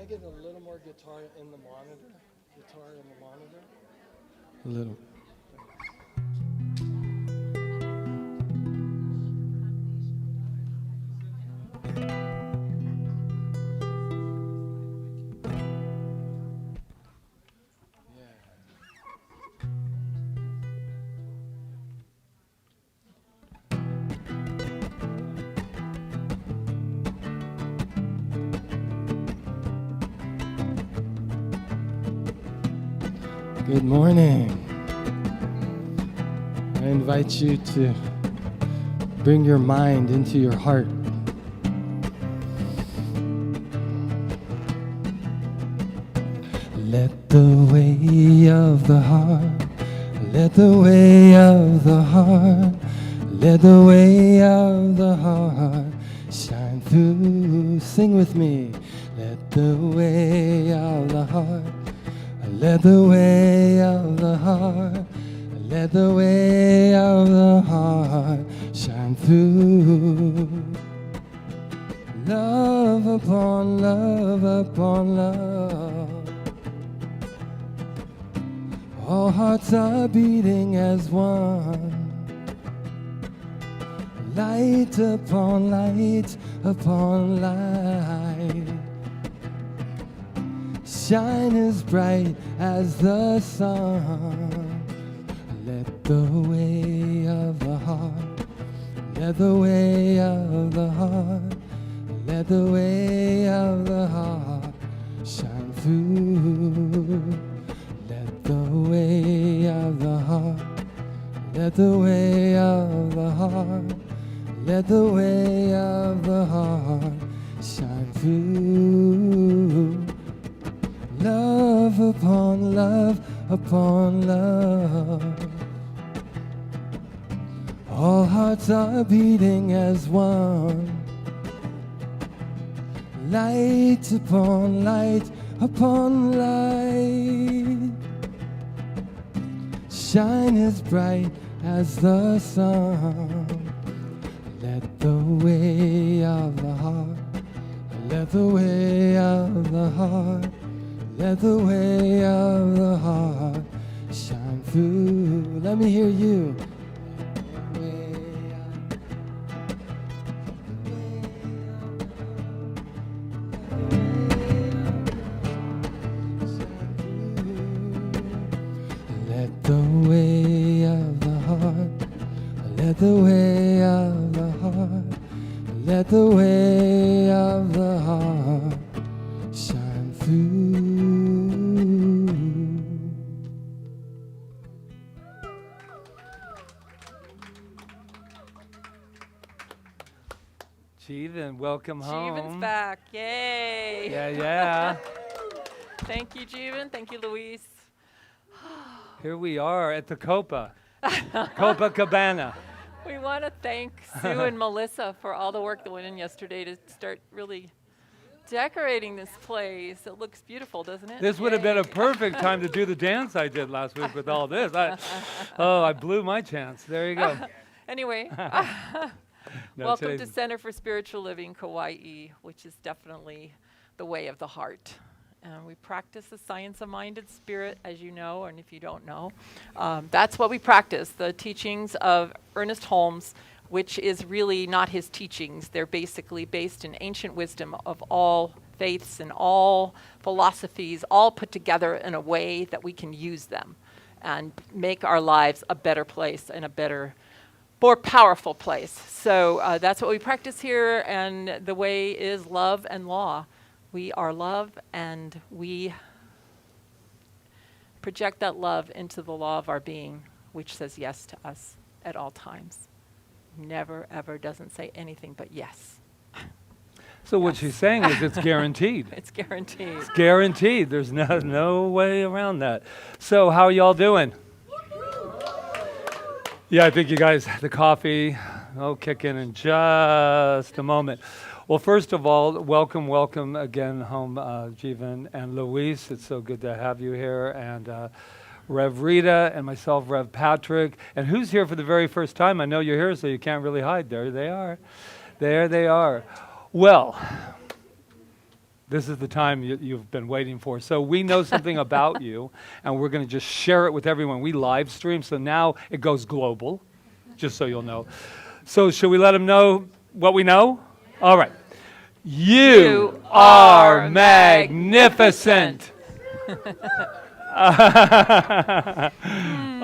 I get a little more guitar in the monitor? Guitar in the monitor? A little. Good morning. I invite you to bring your mind into your heart. Let the way of the heart, let the way of the heart, let the way of the heart shine through. Sing with me. Let the way of the heart, let the way of the heart, let the way of the heart shine through. Love upon love upon love. All hearts are beating as one. Light upon light upon light. Shine as bright as the sun. Let the way of the heart, let the way of the heart, let the way of the heart shine through. Let the way of the heart, let the way of the heart, let the way of the heart shine through. Love upon love upon love. All hearts are beating as one. Light upon light upon light. Shine as bright as the sun. Let the way of the heart, let the way of the heart, let the way of the heart shine through. Let me hear you. Let the way of the heart, let the way of the heart, let the way of the heart shine through. Jeevan, welcome home. Jeevan's back. Yay. Yeah. Thank you, Jeevan. Thank you, Luis. Here we are at the Copacabana. We want to thank Sue and Melissa for all the work that went in yesterday to start really decorating this place. It looks beautiful, doesn't it? This would have been a perfect time to do the dance I did last week with all this. I blew my chance. There you go. Anyway, No, welcome to Center for Spiritual Living, Kauai, which is definitely the way of the heart. We practice the science of mind and spirit, as you know, and if you don't know. That's what we practice, the teachings of Ernest Holmes, which is really not his teachings. They're basically based in ancient wisdom of all faiths and all philosophies, all put together in a way that we can use them and make our lives a better place and a better, more powerful place. So that's what we practice here, and the way is love and law. We are love, and we project that love into the law of our being, which says yes to us at all times. Never, ever doesn't say anything but yes. So what she's saying is it's guaranteed. It's guaranteed. It's guaranteed. There's no way around that. So how are y'all doing? Yeah, I think you guys, the coffee, kick in just a moment. Well, first of all, welcome again home, Jeevan and Luis. It's so good to have you here. And Rev Rita and myself, Rev Patrick. And who's here for the very first time? I know you're here, so you can't really hide. There they are. There they are. Well, This is the time you've been waiting for. So we know something about you, and we're going to just share it with everyone. We live stream, so now it goes global, just so you'll know. So should we let them know what we know? All right. You are magnificent.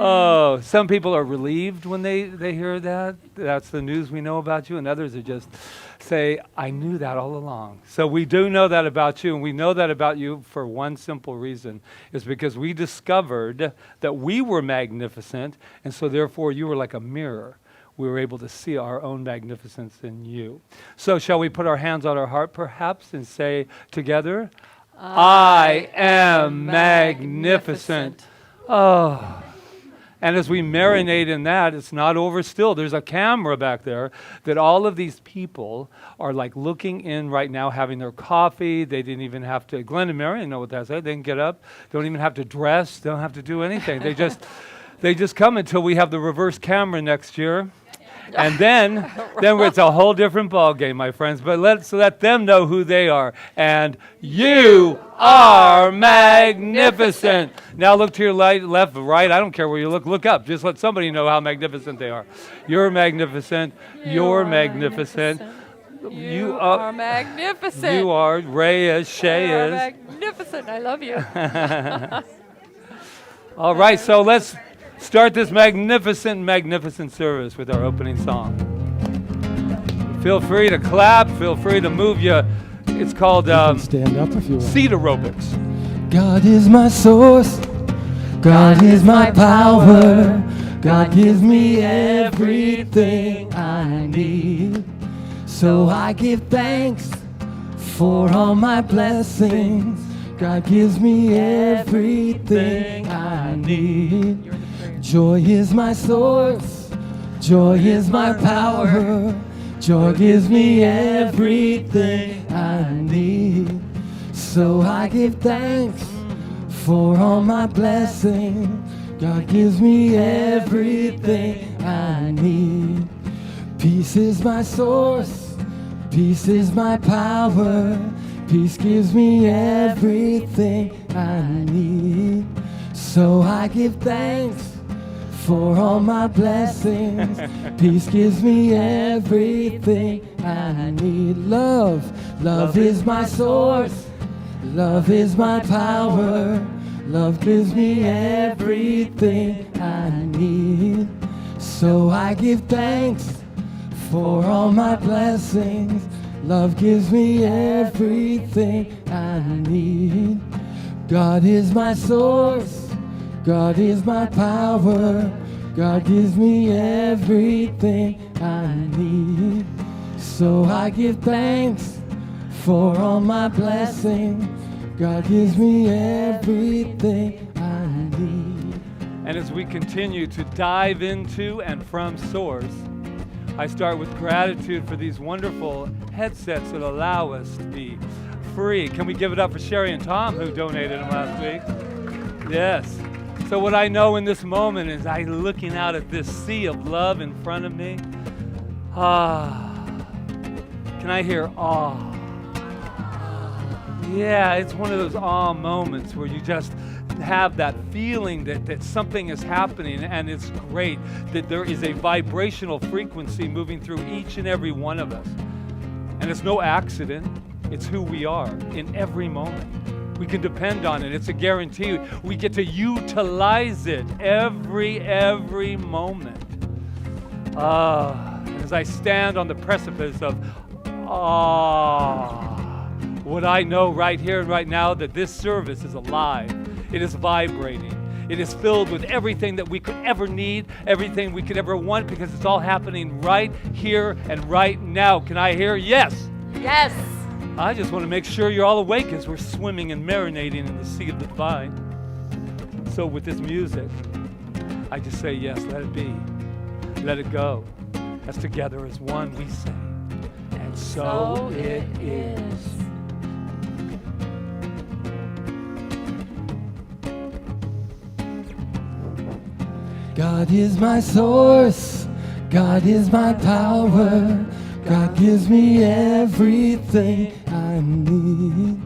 Oh, some people are relieved when they hear that. That's the news we know about you, and others are just say, I knew that all along. So we do know that about you, and we know that about you for one simple reason, is because we discovered that we were magnificent, and so therefore you were like a mirror. We were able to see our own magnificence in you. So shall we put our hands on our heart perhaps and say together, I am magnificent. Oh. And as we marinate in that, it's not over still. There's a camera back there that all of these people are like looking in right now, having their coffee. They didn't even have to, Glenn and Marion know what that's like. They didn't get up. They don't even have to dress. They don't have to do anything. They just come until we have the reverse camera next year. And then it's a whole different ball game, my friends. But let's let them know who they are. And you are magnificent. Now look to your left, right. I don't care where you look. Look up. Just let somebody know how magnificent they are. You're magnificent. You're magnificent. You are magnificent. You are. Ray is. Shay you is. Are magnificent. I love you. All right. So let's start this magnificent service with our opening song. Feel free to clap. Feel free to move you. It's called stand up if you want. Seat aerobics. God is my source. God is my power. God gives me everything I need. So I give thanks for all my blessings. God gives me everything I need. Joy is my source, joy is my power, joy gives me everything I need. So I give thanks for all my blessings, God gives me everything I need. Peace is my source, peace is my power, peace gives me everything I need. So I give thanks for all my blessings, peace gives me everything I need. Love is my source, love is my power, love gives me everything I need. So I give thanks for all my blessings, love gives me everything I need. God is my source, God is my power, God gives me everything I need. So I give thanks for all my blessings, God gives me everything I need. And as we continue to dive into and from Source, I start with gratitude for these wonderful headsets that allow us to be free. Can we give it up for Sherry and Tom who donated them last week? Yes. So what I know in this moment is I'm looking out at this sea of love in front of me. Can I hear awe? Yeah, it's one of those awe moments where you just have that feeling that something is happening, and it's great that there is a vibrational frequency moving through each and every one of us. And it's no accident. It's who we are in every moment. We can depend on it. It's a guarantee. We get to utilize it every moment. As I stand on the precipice of what I know right here and right now, that this service is alive. It is vibrating. It is filled with everything that we could ever need, everything we could ever want, because it's all happening right here and right now. Can I hear yes? Yes. I just want to make sure you're all awake as we're swimming and marinating in the sea of the divine. So with this music, I just say yes, let it be. Let it go. As together as one we say, and so it is. God is my source, God is my power, God gives me everything I need.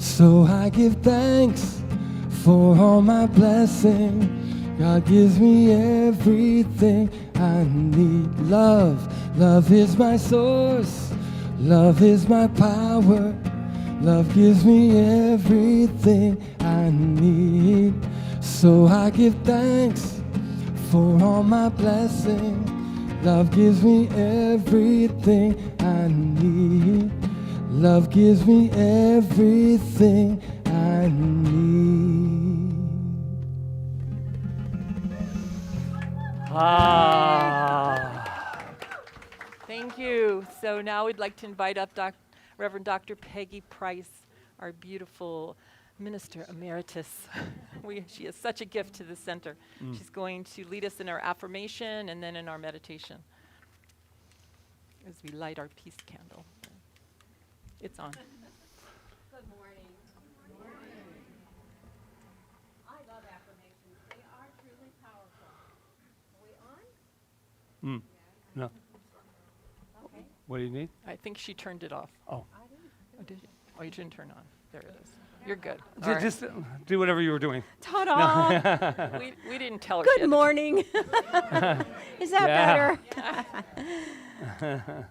So I give thanks for all my blessings. God gives me everything I need. Love is my source. Love is my power. Love gives me everything I need. So I give thanks for all my blessings. Love gives me everything I need. Love gives me everything I need. Thank you. So now we'd like to invite up Reverend Dr. Peggy Price, our beautiful minister emeritus. She is such a gift to the center. She's going to lead us in our affirmation and then in our meditation as we light our peace candle. It's on. Good morning. I love affirmations. They are truly powerful. Are we on? No. Okay. What do you need? I think she turned it off. Oh. Oh, did you? Oh, you didn't turn it on. There it is. You're good. Ju- All right. Just do whatever you were doing. Ta-da! we didn't tell her. she had Good to- morning. Is that Yeah. better?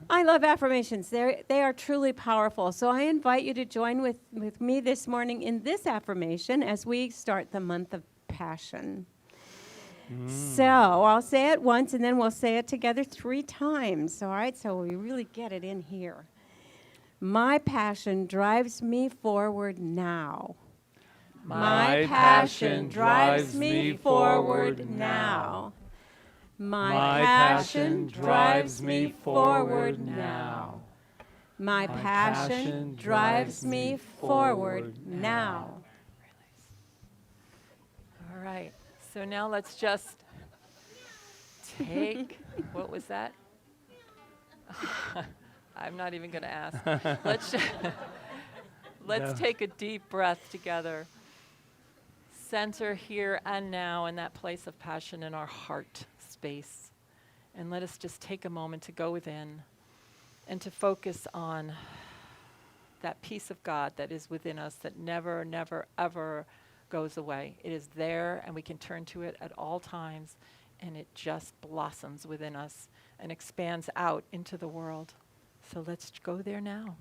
I love affirmations. They are truly powerful. So I invite you to join with me this morning in this affirmation as we start the month of Passion. So I'll say it once and then we'll say it together 3 times. All right, so we really get it in here. My passion drives me forward now. My passion drives me forward now. My passion drives me forward now. My passion drives me forward now. All right. So now let's just take, what was that? I'm not even going to ask. Let's take a deep breath together. Center here and now in that place of passion in our heart space. And let us just take a moment to go within and to focus on that peace of God that is within us that never, never, ever goes away. It is there and we can turn to it at all times and it just blossoms within us and expands out into the world. So let's go there now.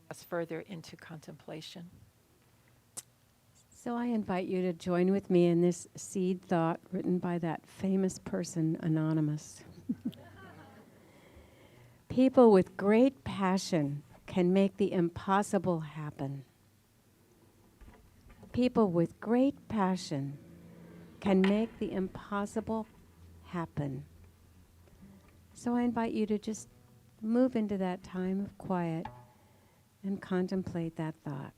Us further into contemplation. So I invite you to join with me in this seed thought written by that famous person, Anonymous. People with great passion can make the impossible happen. People with great passion can make the impossible happen. So I invite you to just move into that time of quiet and contemplate that thought.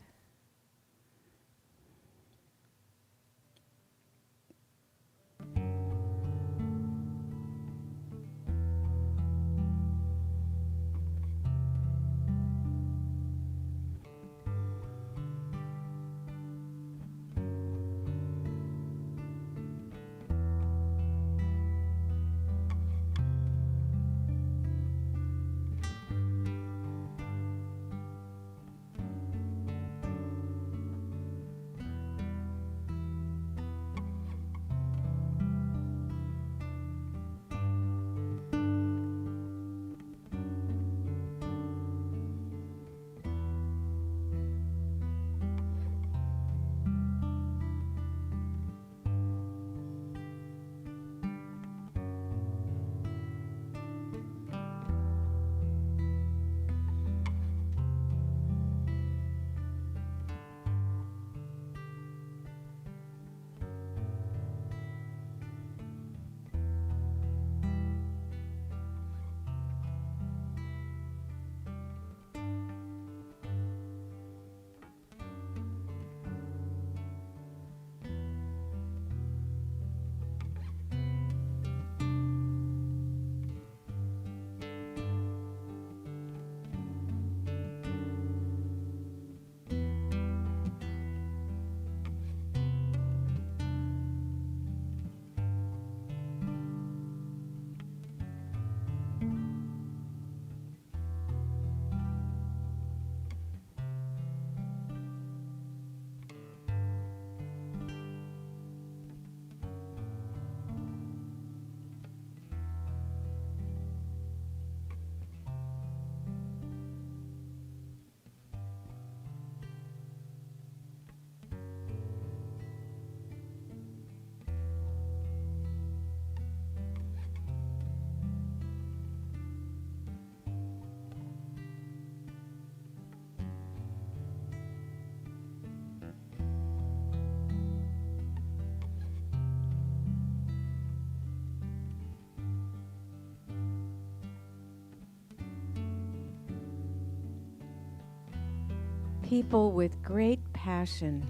people with great passion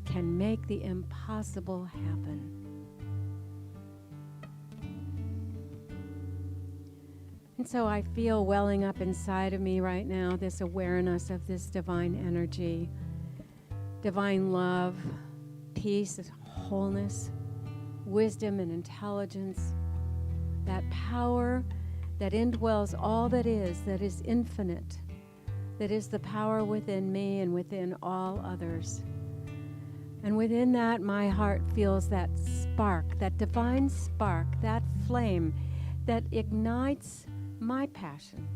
can make the impossible happen. And so I feel welling up inside of me right now this awareness of this divine energy, divine love, peace, wholeness, wisdom and intelligence, that power that indwells all that is infinite, that is the power within me and within all others. And within that, my heart feels that spark, that divine spark, that flame that ignites my passion,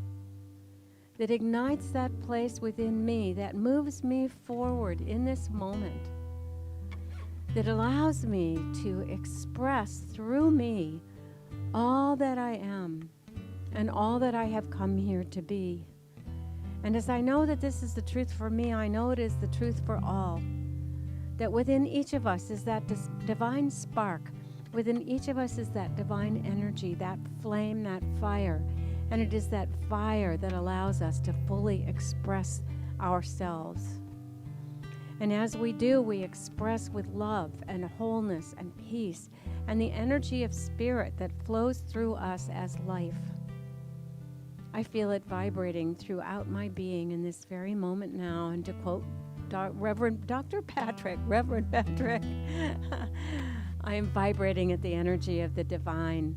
that ignites that place within me, that moves me forward in this moment, that allows me to express through me all that I am and all that I have come here to be. And as I know that this is the truth for me, I know it is the truth for all, that within each of us is that divine spark, within each of us is that divine energy, that flame, that fire. And it is that fire that allows us to fully express ourselves. And as we do, we express with love and wholeness and peace and the energy of spirit that flows through us as life. I feel it vibrating throughout my being in this very moment now. And to quote Reverend Patrick, I am vibrating at the energy of the divine.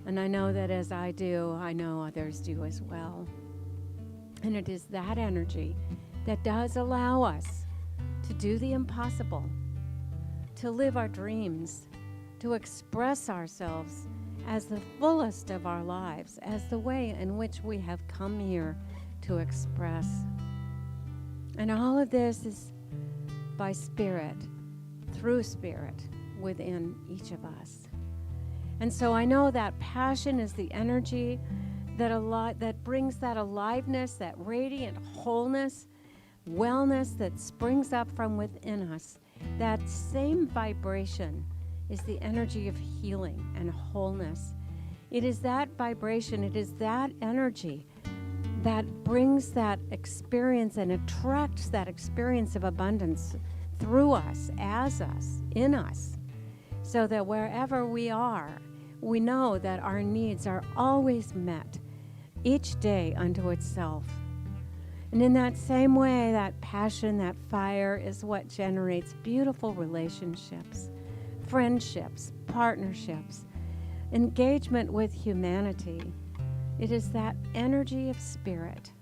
And I know that as I do, I know others do as well. And it is that energy that does allow us to do the impossible, to live our dreams, to express ourselves as the fullest of our lives, as the way in which we have come here to express. And all of this is by spirit, through spirit, within each of us. And so I know that passion is the energy that brings that aliveness, that radiant wholeness, wellness that springs up from within us. That same vibration is the energy of healing and wholeness. It is that vibration, it is that energy that brings that experience and attracts that experience of abundance through us, as us, in us, so that wherever we are, we know that our needs are always met, each day unto itself. And in that same way, that passion, that fire is what generates beautiful relationships, friendships, partnerships, engagement with humanity. It is that energy of spirit.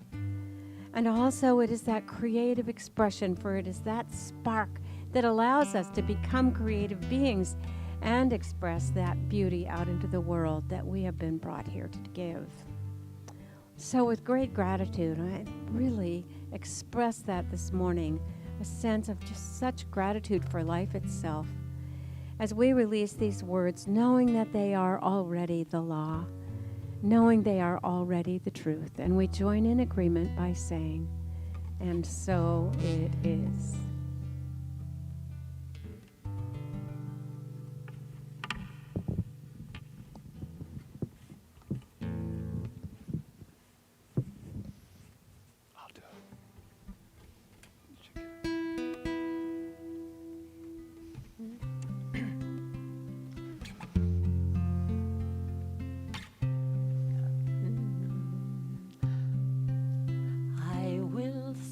And also it is that creative expression, for it is that spark that allows us to become creative beings and express that beauty out into the world that we have been brought here to give. So with great gratitude, I really expressed that this morning, a sense of just such gratitude for life itself, as we release these words, knowing that they are already the law, knowing they are already the truth. And we join in agreement by saying, and so it is.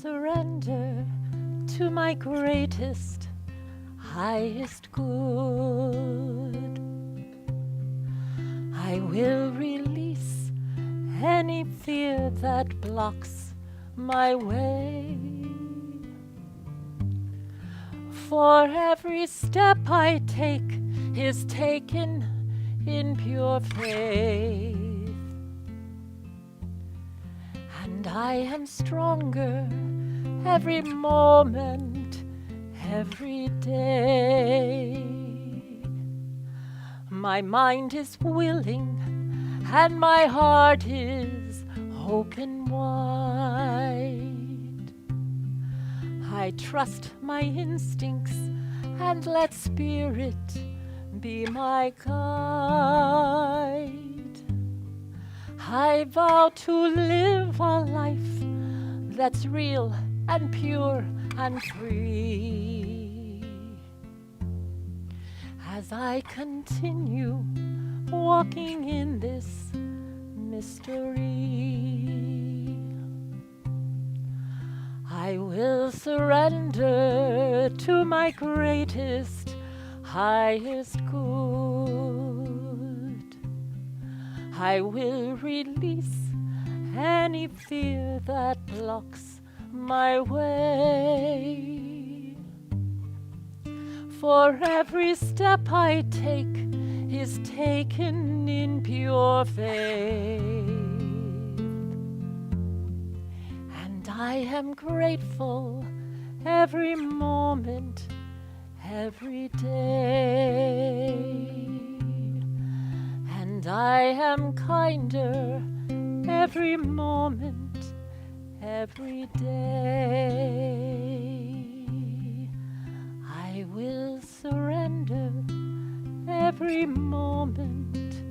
Surrender to my greatest, highest good. I will release any fear that blocks my way. For every step I take is taken in pure faith. And I am stronger every moment, every day. My mind is willing and my heart is open wide. I trust my instincts and let spirit be my guide. I vow to live a life that's real and pure and free. As I continue walking in this mystery, I will surrender to my greatest, highest good. I will release any fear that blocks my way. For every step I take is taken in pure faith. And I am grateful every moment, every day. And I am kinder every moment, every day. I will surrender every moment,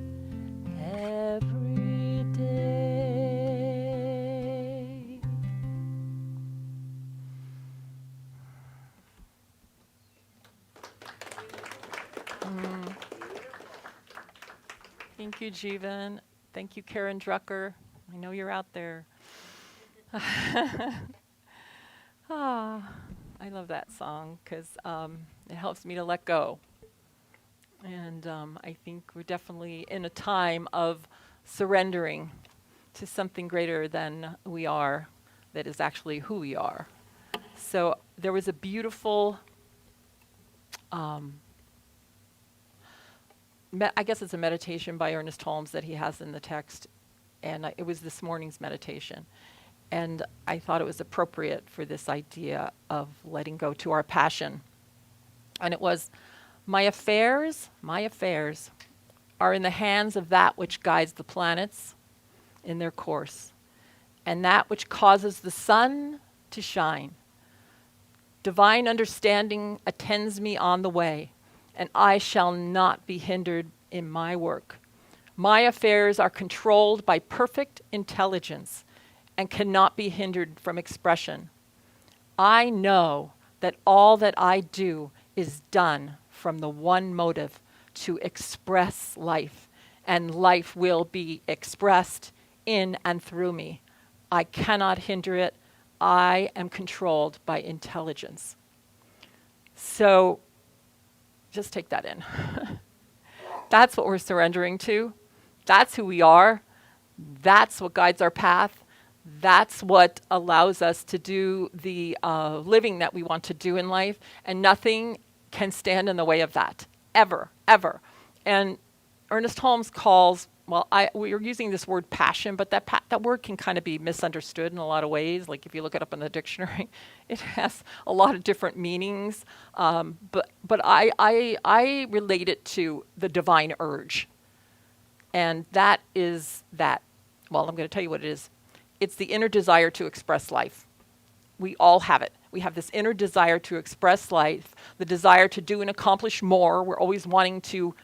every day. Thank you, Jeevan. Thank you, Karen Drucker. I know you're out there. I love that song because it helps me to let go. And I think we're definitely in a time of surrendering to something greater than we are, that is actually who we are. So there was a beautiful, I guess it's a meditation by Ernest Holmes that he has in the text, and it was this morning's meditation. And I thought it was appropriate for this idea of letting go to our passion. And it was, my affairs are in the hands of that which guides the planets in their course, and that which causes the sun to shine. Divine understanding attends me on the way, and I shall not be hindered in my work. My affairs are controlled by perfect intelligence and cannot be hindered from expression. I know that all that I do is done from the one motive, to express life, and life will be expressed in and through me. I cannot hinder it. I am controlled by intelligence. So just take that in. That's what we're surrendering to. That's who we are. That's what guides our path. That's what allows us to do the living that we want to do in life, and nothing can stand in the way of that, ever, ever. And Ernest Holmes calls, we're using this word passion, but that word can kind of be misunderstood in a lot of ways. Like if you look it up in the dictionary, it has a lot of different meanings. But I relate it to the divine urge. And that is that, I'm going to tell you what it is. It's the inner desire to express life. We all have it. We have this inner desire to express life, the desire to do and accomplish more. We're always wanting to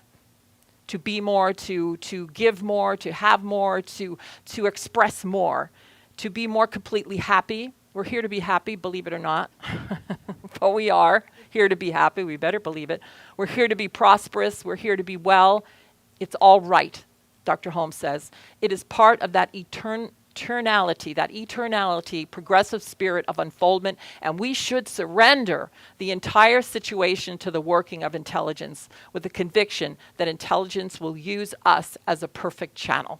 be more, to give more, to have more, to express more, to be more completely happy. We're here to be happy, believe it or not. But we are here to be happy. We better believe it. We're here to be prosperous. We're here to be well. It's all right, Dr. Holmes says. It is part of that eternality, progressive spirit of unfoldment, and we should surrender the entire situation to the working of intelligence with the conviction that intelligence will use us as a perfect channel.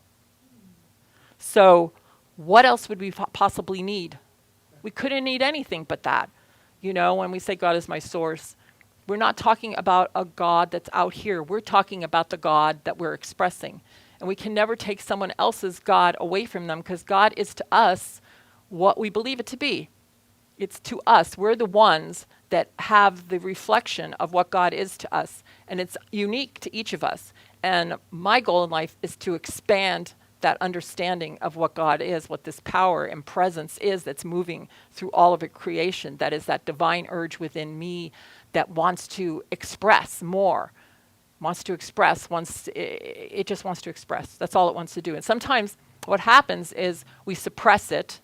So what else would we possibly need? We couldn't need anything but that. You know, when we say God is my source, we're not talking about a God that's out here. We're talking about the God that we're expressing. And we can never take someone else's God away from them, because God is to us what we believe it to be. It's to us. We're the ones that have the reflection of what God is to us. And it's unique to each of us. And my goal in life is to expand that understanding of what God is, what this power and presence is that's moving through all of creation. That is that divine urge within me that wants to express more. It just wants to express. That's all it wants to do. And sometimes what happens is we suppress it.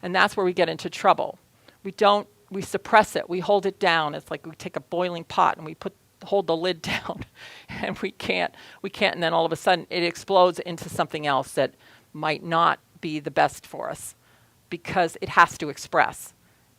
And that's where we get into trouble. We suppress it. We hold it down. It's like we take a boiling pot and we hold the lid down, and we can't, and then all of a sudden it explodes into something else that might not be the best for us because it has to express.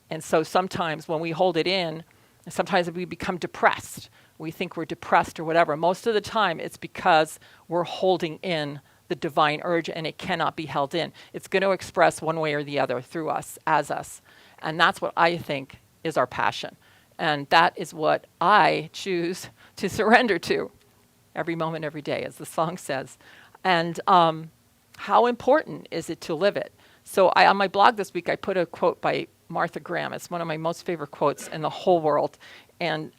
And so sometimes when we hold it in, sometimes we become depressed. We think we're depressed or whatever. Most of the time it's because we're holding in the divine urge, and it cannot be held in. It's going to express one way or the other through us, as us. And that's what I think is our passion. And that is what I choose to surrender to every moment, every day, as the song says. And how important is it to live it? So on my blog this week, I put a quote by Martha Graham. It's one of my most favorite quotes in the whole world. And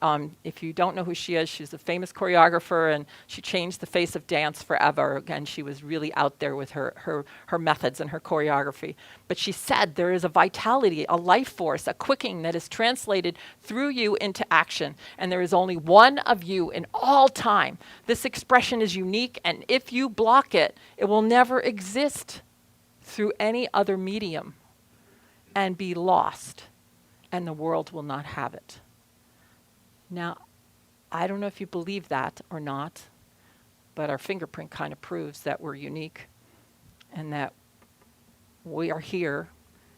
if you don't know who she is, she's a famous choreographer, and she changed the face of dance forever. And she was really out there with her methods and her choreography. But she said there is a vitality, a life force, a quickening that is translated through you into action. And there is only one of you in all time. This expression is unique, and if you block it, it will never exist through any other medium and be lost, and the world will not have it. Now, I don't know if you believe that or not, but our fingerprint kind of proves that we're unique and that we are here,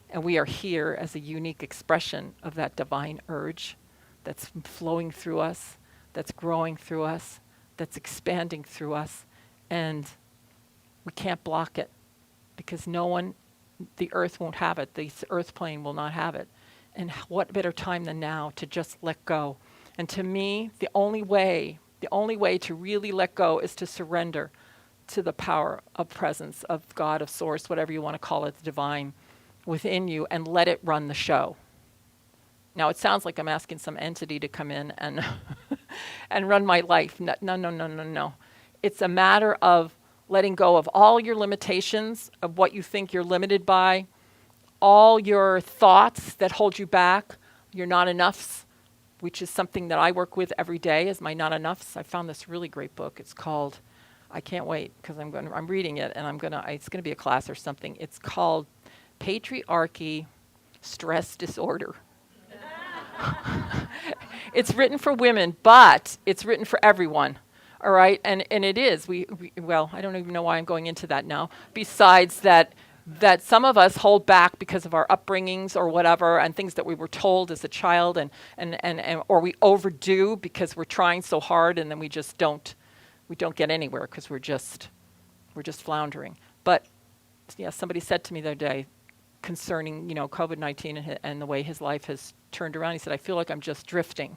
and we are here as a unique expression of that divine urge that's flowing through us, that's growing through us, that's expanding through us, and we can't block it because no one, the earth won't have it, the earth plane will not have it. And what better time than now to just let go? And to me, the only way to really let go is to surrender to the power of presence, of God, of source, whatever you want to call it, the divine within you, and let it run the show. Now, it sounds like I'm asking some entity to come in and and run my life. No. It's a matter of letting go of all your limitations, of what you think you're limited by, all your thoughts that hold you back, your not enoughs, which is something that I work with every day as my not enoughs. I found this really great book. It's called, I can't wait because I'm reading it, and it's gonna be a class or something. It's called Patriarchy, Stress Disorder. It's written for women, but it's written for everyone. All right, and it is. Well, I don't even know why I'm going into that now. Besides that some of us hold back because of our upbringings or whatever, and things that we were told as a child, and or we overdo because we're trying so hard, and then we don't get anywhere because we're just floundering. But yeah, somebody said to me the other day concerning COVID-19 and the way his life has turned around. He said, I feel like I'm just drifting,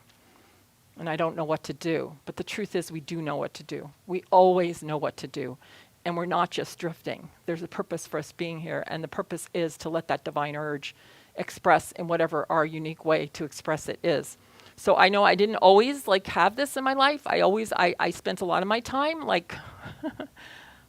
and I don't know what to do. But the truth is, we do know what to do. We always know what to do. And we're not just drifting. There's a purpose for us being here, and the purpose is to let that divine urge express in whatever our unique way to express it is. So I know I didn't always have this in my life. I spent a lot of my time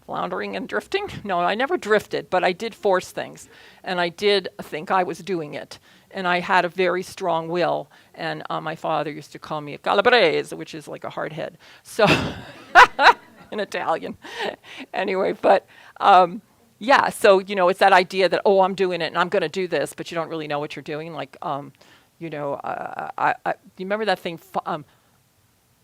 floundering and drifting. No, I never drifted, but I did force things, and I did think I was doing it. And I had a very strong will, and my father used to call me a calabrese, which is like a hard head. So in Italian. Anyway, but yeah, so it's that idea that, oh, I'm doing it and I'm going to do this, but you don't really know what you're doing. You remember that thing?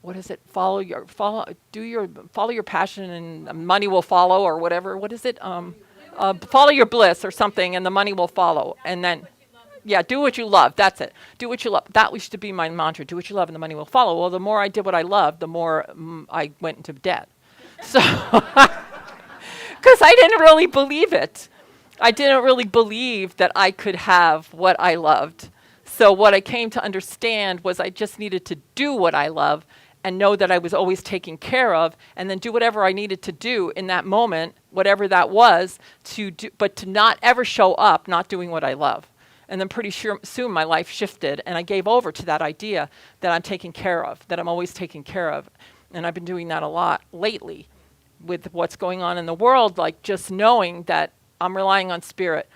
What is it? Follow your passion and money will follow, or whatever. What is it? Follow your bliss or something, and the money will follow. And then, yeah, do what you love. That's it. Do what you love. That used to be my mantra. Do what you love, and the money will follow. Well, the more I did what I loved, the more I went into debt. So, because I didn't really believe it. I didn't really believe that I could have what I loved. So what I came to understand was I just needed to do what I love and know that I was always taken care of, and then do whatever I needed to do in that moment, whatever that was, but to not ever show up not doing what I love. And then pretty soon my life shifted, and I gave over to that idea that I'm taken care of, that I'm always taken care of. And I've been doing that a lot lately with what's going on in the world, just knowing that I'm relying on spirit.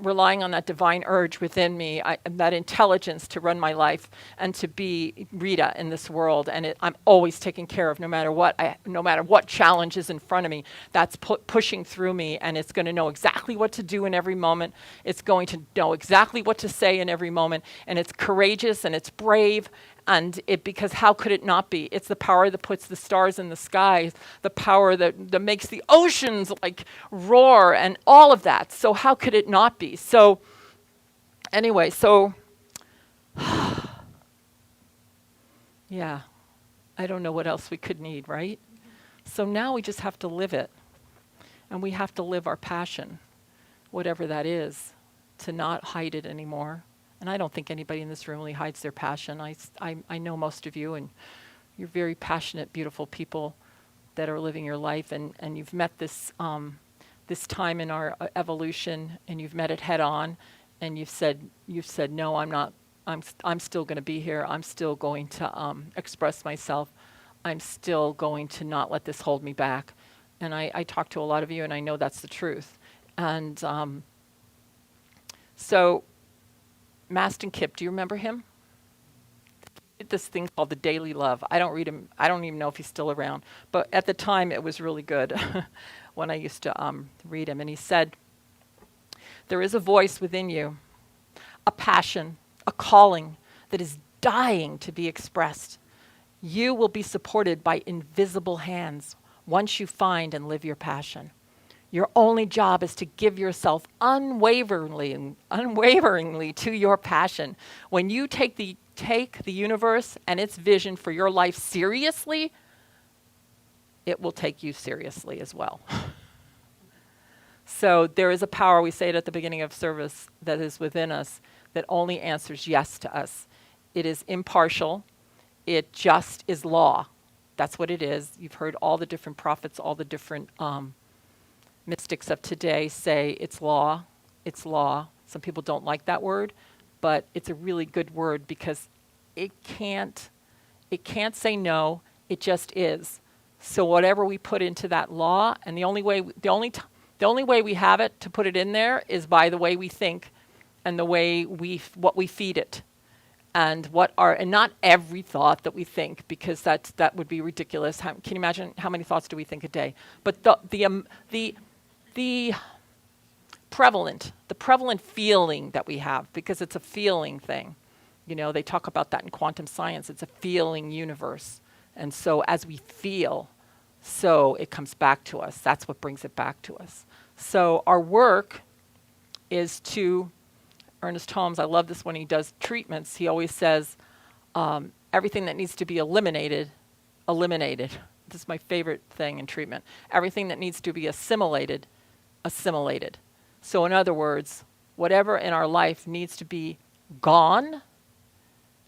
relying on that divine urge within me, that intelligence to run my life and to be Rita in this world. And I'm always taken care of, no matter what challenge is in front of me. That's pushing through me, and it's going to know exactly what to do in every moment. It's going to know exactly what to say in every moment, and it's courageous and it's brave. And because how could it not be? It's the power that puts the stars in the skies, the power that makes the oceans like roar and all of that. So how could it not be? So anyway, yeah, I don't know what else we could need, right? So now we just have to live it. And we have to live our passion, whatever that is, to not hide it anymore. And I don't think anybody in this room really hides their passion. I know most of you, and you're very passionate, beautiful people that are living your life, and you've met this time in our evolution, and you've met it head on, and you've said no, I'm not. I'm still going to be here. I'm still going to express myself. I'm still going to not let this hold me back. And I talk to a lot of you, and I know that's the truth. And so. Maston Kipp, do you remember him? He did this thing called The Daily Love. I don't read him. I don't even know if he's still around. But at the time, it was really good when I used to read him. And he said, there is a voice within you, a passion, a calling that is dying to be expressed. You will be supported by invisible hands once you find and live your passion. Your only job is to give yourself unwaveringly to your passion. When you take the universe and its vision for your life seriously, it will take you seriously as well. So there is a power, we say it at the beginning of service, that is within us that only answers yes to us. It is impartial. It just is law. That's what it is. You've heard all the different prophets, all the different mystics of today say it's law, it's law. Some people don't like that word, but it's a really good word because it can't say no, it just is. So whatever we put into that law, and the only way we have it to put it in there is by the way we think and the way what we feed it. And not every thought that we think, because that would be ridiculous. Can you imagine how many thoughts do we think a day? But the prevalent feeling that we have, because it's a feeling thing. You know, they talk about that in quantum science. It's a feeling universe. And so as we feel, so it comes back to us. That's what brings it back to us. So our work is to, Ernest Holmes, I love this when he does treatments. He always says, everything that needs to be eliminated. This is my favorite thing in treatment. Everything that needs to be assimilated. So in other words, whatever in our life needs to be gone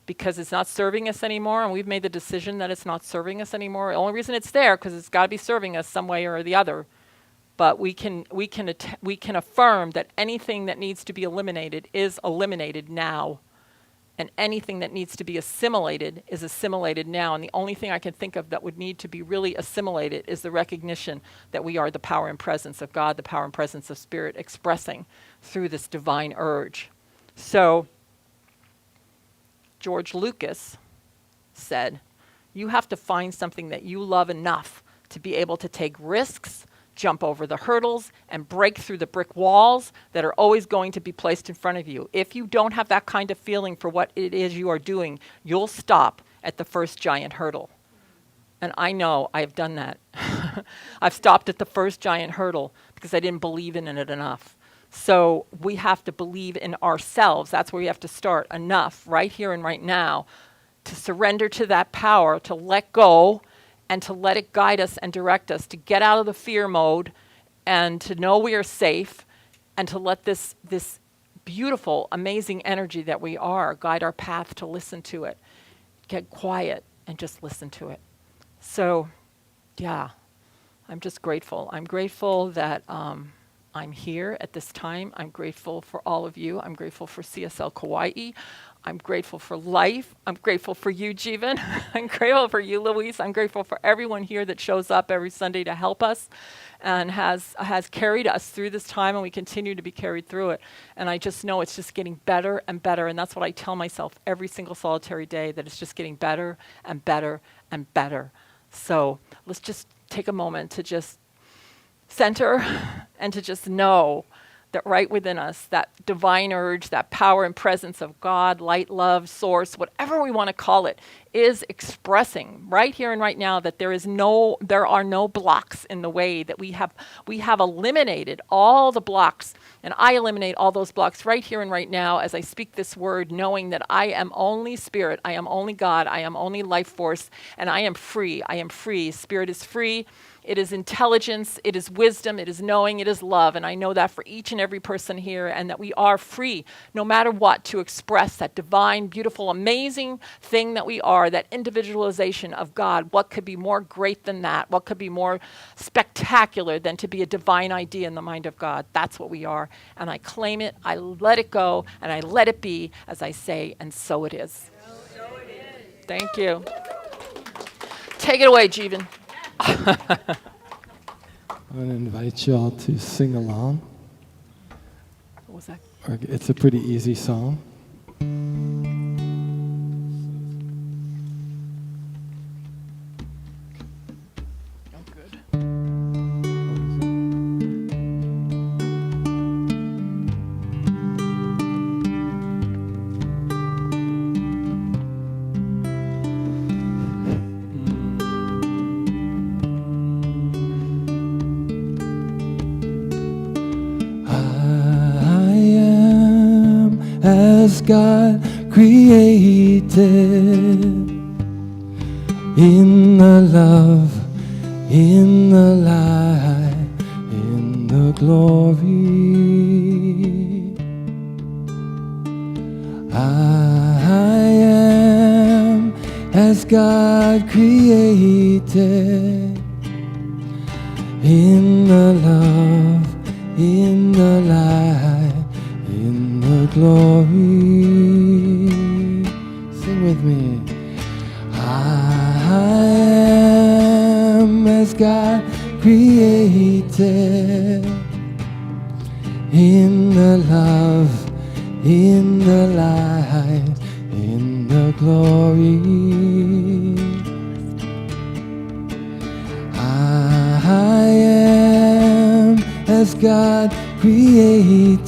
because it's not serving us anymore, and we've made the decision that it's not serving us anymore. The only reason it's there because it's got to be serving us some way or the other. But we can affirm that anything that needs to be eliminated is eliminated now. And anything that needs to be assimilated is assimilated now. And the only thing I can think of that would need to be really assimilated is the recognition that we are the power and presence of God, the power and presence of Spirit expressing through this divine urge. So George Lucas said, you have to find something that you love enough to be able to take risks, jump over the hurdles, and break through the brick walls that are always going to be placed in front of you. If you don't have that kind of feeling for what it is you are doing, you'll stop at the first giant hurdle. And I know I've done that. I've stopped at the first giant hurdle because I didn't believe in it enough. So we have to believe in ourselves. That's where we have to start enough right here and right now to surrender to that power, to let go, and to let it guide us and direct us, to get out of the fear mode and to know we are safe, and to let this beautiful, amazing energy that we are guide our path, to listen to it. Get quiet and just listen to it. So, yeah, I'm just grateful. I'm grateful that I'm here at this time. I'm grateful for all of you. I'm grateful for CSL Kauai. I'm grateful for life. I'm grateful for you, Jeevan. I'm grateful for you, Louise. I'm grateful for everyone here that shows up every Sunday to help us and has carried us through this time, and we continue to be carried through it. And I just know it's just getting better and better, and that's what I tell myself every single solitary day, that it's just getting better and better and better. So let's just take a moment to just center and to just know that right within us, that divine urge, that power and presence of God, light, love, source, whatever we want to call it, is expressing right here and right now that there are no blocks in the way, that we have eliminated all the blocks, and I eliminate all those blocks right here and right now as I speak this word, knowing that I am only spirit, I am only God, I am only life force, and I am free. I am free. Spirit is free. It is intelligence, it is wisdom, it is knowing, it is love. And I know that for each and every person here, and that we are free, no matter what, to express that divine, beautiful, amazing thing that we are, that individualization of God. What could be more great than that? What could be more spectacular than to be a divine idea in the mind of God? That's what we are. And I claim it, I let it go, and I let it be, as I say, and so it is. So it is. Thank you. Take it away, Jeevan. I'm going to invite you all to sing along. What was that? It's a pretty easy song. Oh, good. As God created in the love, in the light, in the glory. I am as God created in the love, in the light, in the glory. Sing with me. I am as God created in the love, in the light, in the glory. I am as God created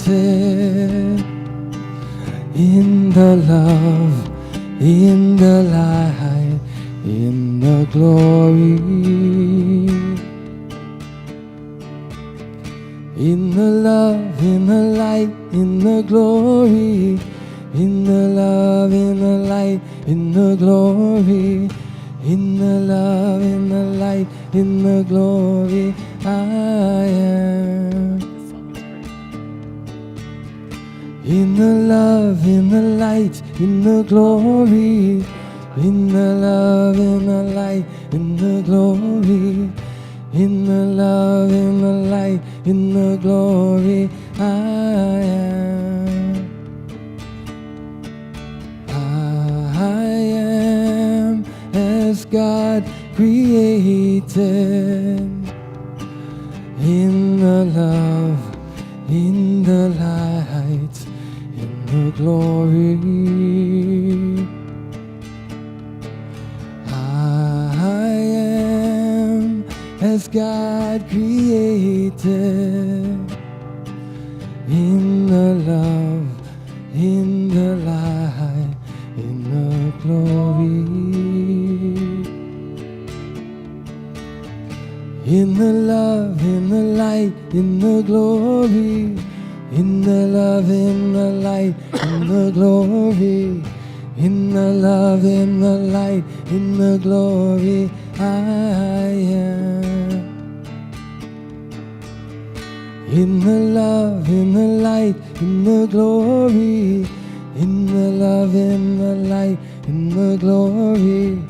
in the love, in the light, in the glory. In the love, in the light, in the glory. In the love, in the light, in the glory. In the love, in the light, in the glory. I am. In the love, in the light, in the glory. In the love, in the light, in the glory. In the love, in the light, in the glory. I am. I am as God created in the love, in the light, in the glory. I am as God created in the love, in the light, in the glory. In the love, in the light, in the glory. In the love, in the light, in the glory. In the love, in the light, in the glory. I am. In the love, in the light, in the glory. In the love, in the light, in the glory.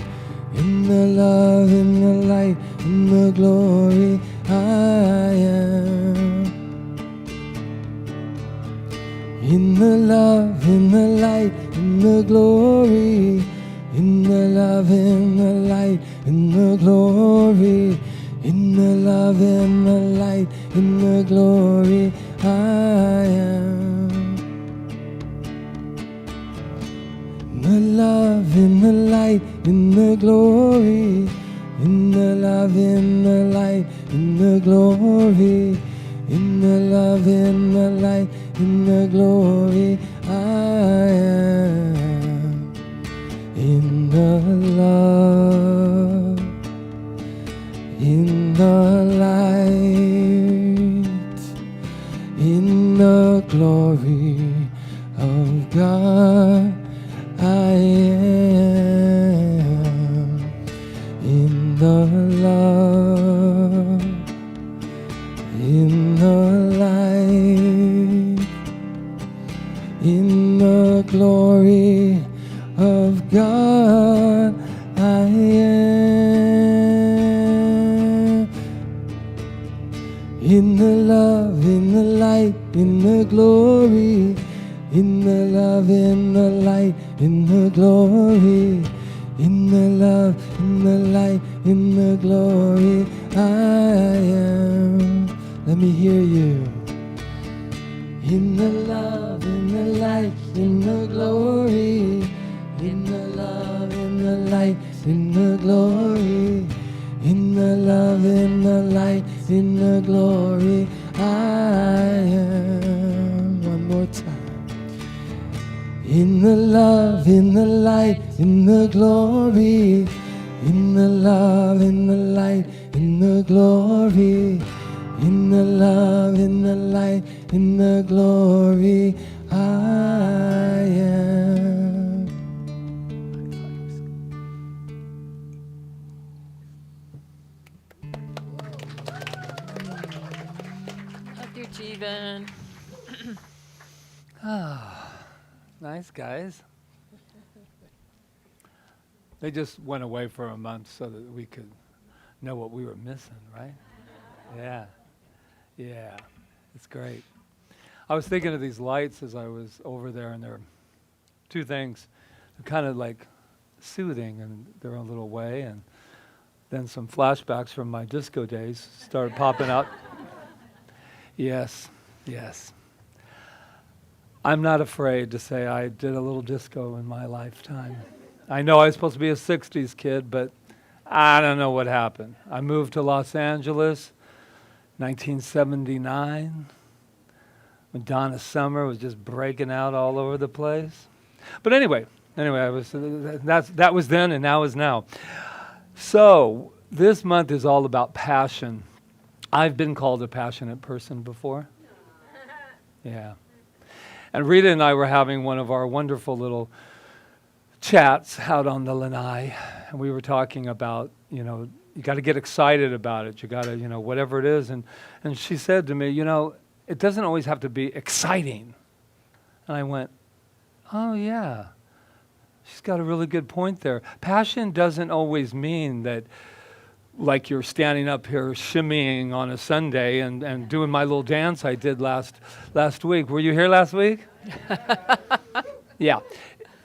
In the love, in the light, in the glory. I am. in the love, in the light, in the glory, in the love, in the light, in the glory, in the love, in the light, in the glory, I am. In the love, in the light, in the glory, in the love, in the light, in the glory, in the love, in the light, in the glory, I am. In the love, in the light, in the glory of God, I am. In the love, in the light, in the glory of God, I am. In the love, in the light, in the glory, in the love, in the light, in the glory, in the love, in the light, in the glory, I am. Let me hear you. In the love, in the light, in the glory, in the love, in the light, in the glory, in the love, in the light, in the glory, I am. One more time. In the love, in the light, in the glory, in the love, in the light, in the glory, in the love, in the light, in the glory, I am. Love you, Jeevan. Nice guys. They just went away for a month so that we could know what we were missing, right? Yeah. Yeah. It's great. I was thinking of these lights as I was over there, and there are two things. They're kind of like soothing in their own little way, and then some flashbacks from my disco days started popping out. Yes, yes. I'm not afraid to say I did a little disco in my lifetime. I know I was supposed to be a 60s kid, but I don't know what happened. I moved to Los Angeles, 1979, when Donna Summer was just breaking out all over the place. But anyway, I was that was then and now is now. So this month is all about passion. I've been called a passionate person before. Yeah. And Rita and I were having one of our wonderful little chats out on the lanai, and we were talking about, you got to get excited about it. You got to, whatever it is. And she said to me, it doesn't always have to be exciting. And I went, oh, yeah. She's got a really good point there. Passion doesn't always mean that, like you're standing up here shimmying on a Sunday and doing my little dance I did last week. Were you here last week? Yeah.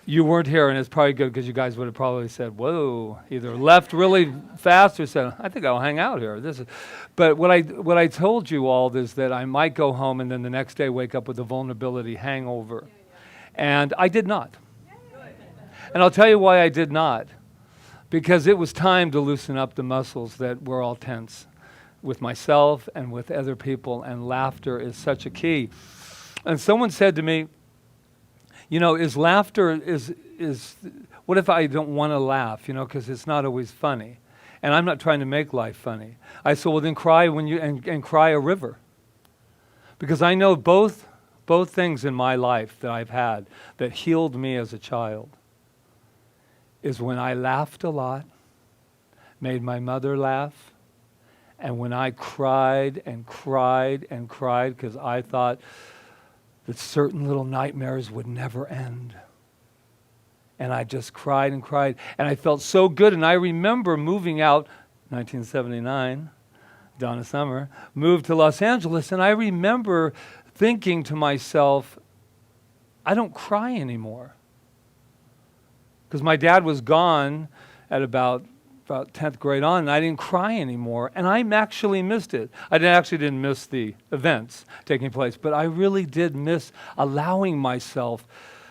You weren't here, and it's probably good because you guys would have probably said, whoa, either left really fast or said, I think I'll hang out here. But what I told you all is that I might go home and then the next day wake up with a vulnerability hangover. And I did not. And I'll tell you why I did not. Because it was time to loosen up the muscles that were all tense with myself and with other people, and laughter is such a key. And someone said to me, is laughter, what if I don't want to laugh, because it's not always funny. And I'm not trying to make life funny. I said, well, then cry and cry a river. Because I know both things in my life that I've had that healed me as a child is when I laughed a lot, made my mother laugh, and when I cried and cried and cried because I thought that certain little nightmares would never end. And I just cried and cried, and I felt so good. And I remember moving out, 1979, Donna Summer, moved to Los Angeles, and I remember thinking to myself, I don't cry anymore. Because my dad was gone at about 10th grade on, and I didn't cry anymore. And I actually missed it. I actually didn't miss the events taking place, but I really did miss allowing myself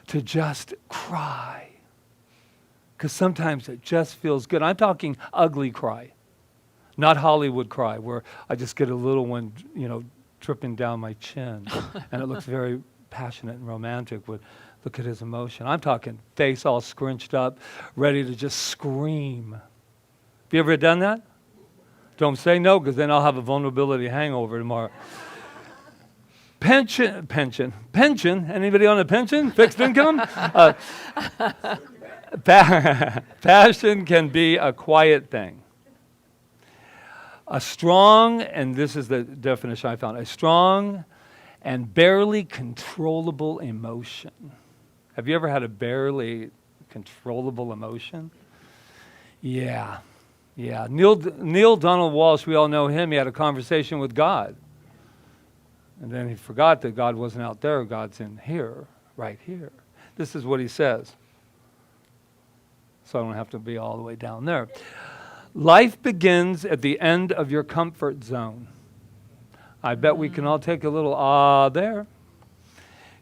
to just cry. Because sometimes it just feels good. I'm talking ugly cry, not Hollywood cry, where I just get a little one, dripping down my chin, and it looks very passionate and romantic. Look at his emotion. I'm talking face all scrunched up, ready to just scream. Have you ever done that? Don't say no, because then I'll have a vulnerability hangover tomorrow. Pension. Anybody on a pension? Fixed income? Passion can be a quiet thing. A strong, and this is the definition I found, a strong and barely controllable emotion. Have you ever had a barely controllable emotion? Yeah. Neil Donald Walsh, we all know him. He had a conversation with God. And then he forgot that God wasn't out there. God's in here, right here. This is what he says. So I don't have to be all the way down there. Life begins at the end of your comfort zone. I bet we can all take a little there.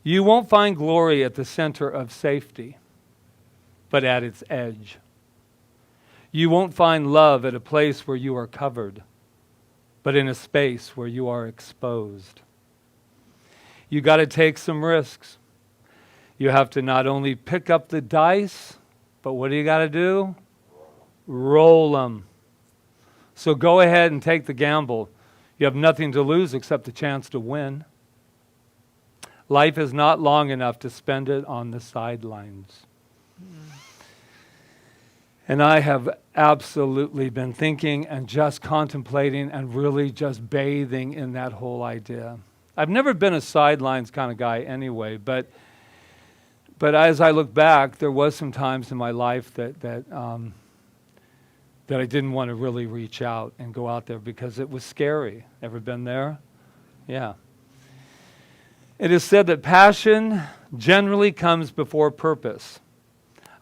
You won't find glory at the center of safety, but at its edge. You won't find love at a place where you are covered, but in a space where you are exposed. You got to take some risks. You have to not only pick up the dice, but what do you got to do? Roll them. So go ahead and take the gamble. You have nothing to lose except the chance to win. Life is not long enough to spend it on the sidelines. And I have absolutely been thinking and just contemplating and really just bathing in that whole idea. I've never been a sidelines kind of guy anyway, but as I look back, there was some times in my life that I didn't want to really reach out and go out there because it was scary. Ever been there? Yeah. It is said that passion generally comes before purpose.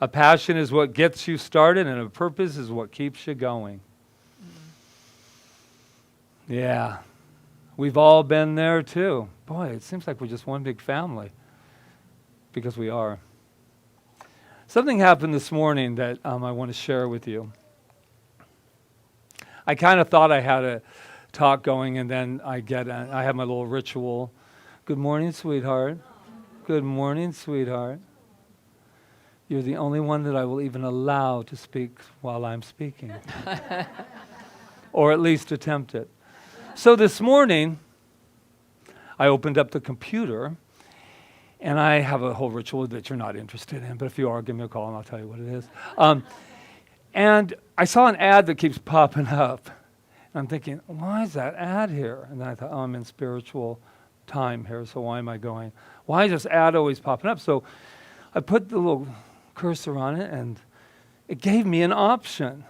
A passion is what gets you started, and a purpose is what keeps you going. Yeah. We've all been there too. Boy, it seems like we're just one big family. Because we are. Something happened this morning that I want to share with you. I kind of thought I had a talk going, and then I have my little ritual. Good morning, sweetheart. Good morning, sweetheart. You're the only one that I will even allow to speak while I'm speaking. Or at least attempt it. So this morning, I opened up the computer, and I have a whole ritual that you're not interested in, but if you are, give me a call and I'll tell you what it is. And I saw an ad that keeps popping up. And I'm thinking, why is that ad here? And then I thought, I'm in spiritual time here, so why am I going? Why is this ad always popping up? So I put the little cursor on it, and it gave me an option.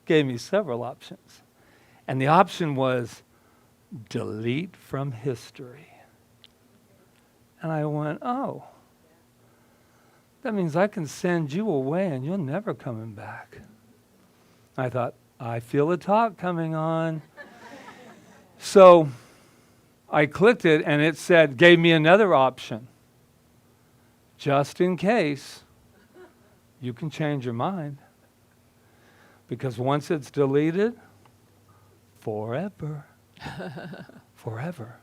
Gave me several options. And the option was delete from history. And I went, oh, that means I can send you away and you're never coming back. I thought, I feel a talk coming on. So I clicked it, and it said, gave me another option. Just in case, you can change your mind. Because once it's deleted, forever. Forever.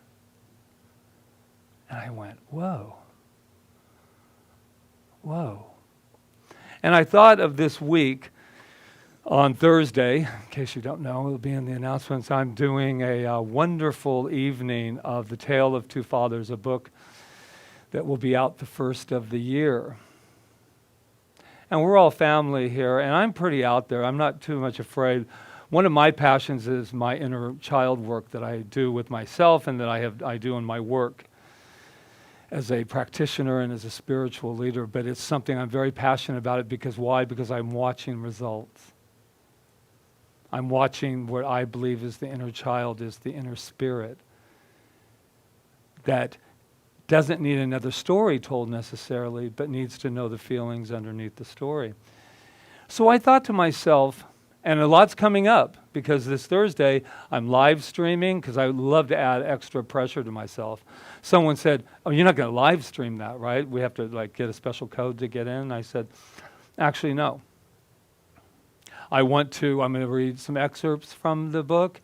And I went, whoa. And I thought of this week on Thursday, in case you don't know, it'll be in the announcements, I'm doing a wonderful evening of The Tale of Two Fathers, a book that will be out the first of the year. And we're all family here, and I'm pretty out there. I'm not too much afraid. One of my passions is my inner child work that I do with myself and that I do in my work as a practitioner and as a spiritual leader, but it's something I'm very passionate about it because why? Because I'm watching results. I'm watching what I believe is the inner child, is the inner spirit that doesn't need another story told necessarily, but needs to know the feelings underneath the story. So I thought to myself, and a lot's coming up, because this Thursday I'm live streaming, because I would love to add extra pressure to myself. Someone said, oh, you're not going to live stream that, right? We have to get a special code to get in. I said, actually, no. I'm going to read some excerpts from the book,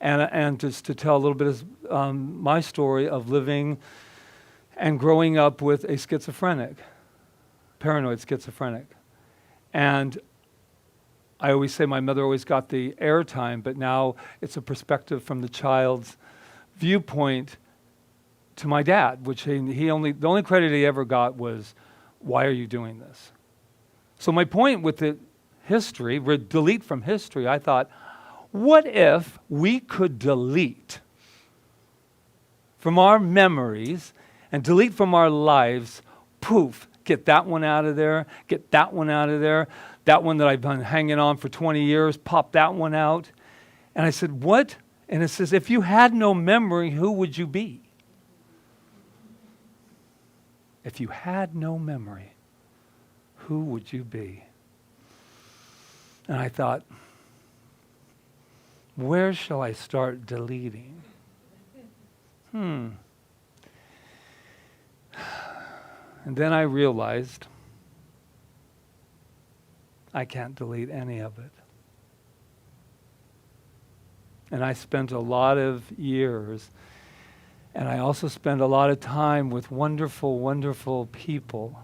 and just to tell a little bit of my story of living and growing up with a schizophrenic, paranoid schizophrenic. And I always say my mother always got the airtime, but now it's a perspective from the child's viewpoint to my dad, which the only credit he ever got was, why are you doing this? So my point with the history, delete from history, I thought, what if we could delete from our memories and delete from our lives, poof, get that one out of there, get that one out of there, that one that I've been hanging on for 20 years, pop that one out. And I said, what? And it says, if you had no memory, who would you be? If you had no memory, who would you be? And I thought, where shall I start deleting? And then I realized I can't delete any of it. And I spent a lot of years, and I also spent a lot of time with wonderful, wonderful people,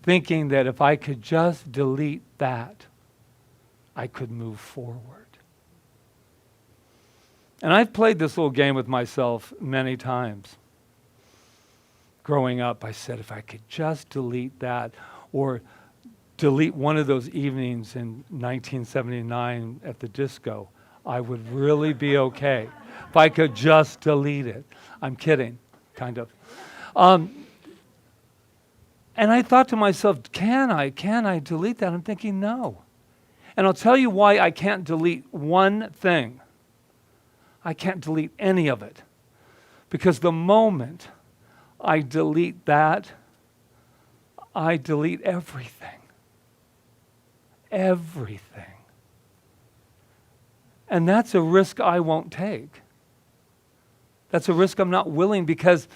thinking that if I could just delete that, I could move forward. And I've played this little game with myself many times. Growing up, I said, if I could just delete that, or delete one of those evenings in 1979 at the disco, I would really be okay. If I could just delete it. I'm kidding, kind of. And I thought to myself, can I delete that? I'm thinking, no. And I'll tell you why I can't delete one thing. I can't delete any of it. Because the moment I delete that, I delete everything. Everything. And that's a risk I won't take. That's a risk I'm not willing, because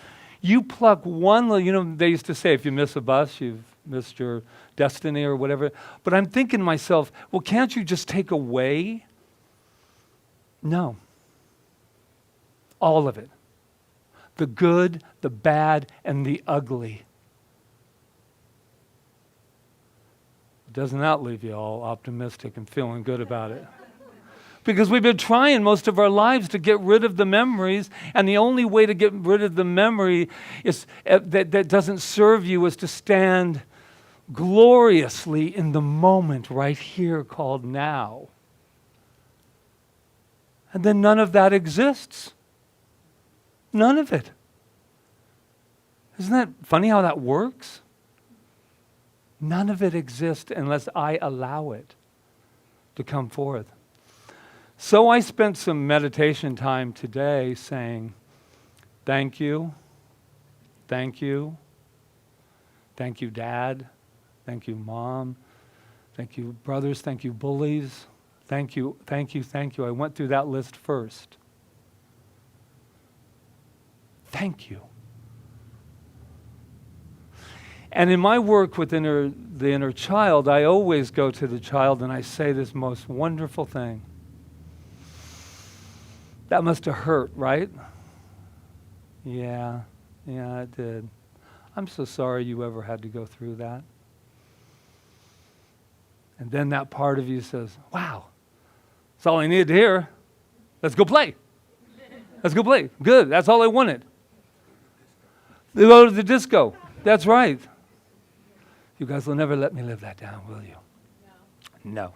you pluck one little, they used to say, if you miss a bus, you've missed your destiny or whatever. But I'm thinking to myself, well, can't you just take away? No. All of it. The good, the bad, and the ugly. Doesn't that leave you all optimistic and feeling good about it? Because we've been trying most of our lives to get rid of the memories, and the only way to get rid of the memory is that doesn't serve you is to stand gloriously in the moment right here called now. And then none of that exists. None of it. Isn't that funny how that works? None of it exists unless I allow it to come forth. So I spent some meditation time today saying, thank you, thank you, thank you, Dad, thank you, Mom, thank you, brothers, thank you, bullies, thank you, thank you, thank you. I went through that list first. Thank you. And in my work with the inner child, I always go to the child and I say this most wonderful thing. That must have hurt, right? Yeah, it did. I'm so sorry you ever had to go through that. And then that part of you says, wow, that's all I needed to hear. Let's go play. Let's go play. Good, that's all I wanted. They go to the disco. That's right. You guys will never let me live that down, will you? No.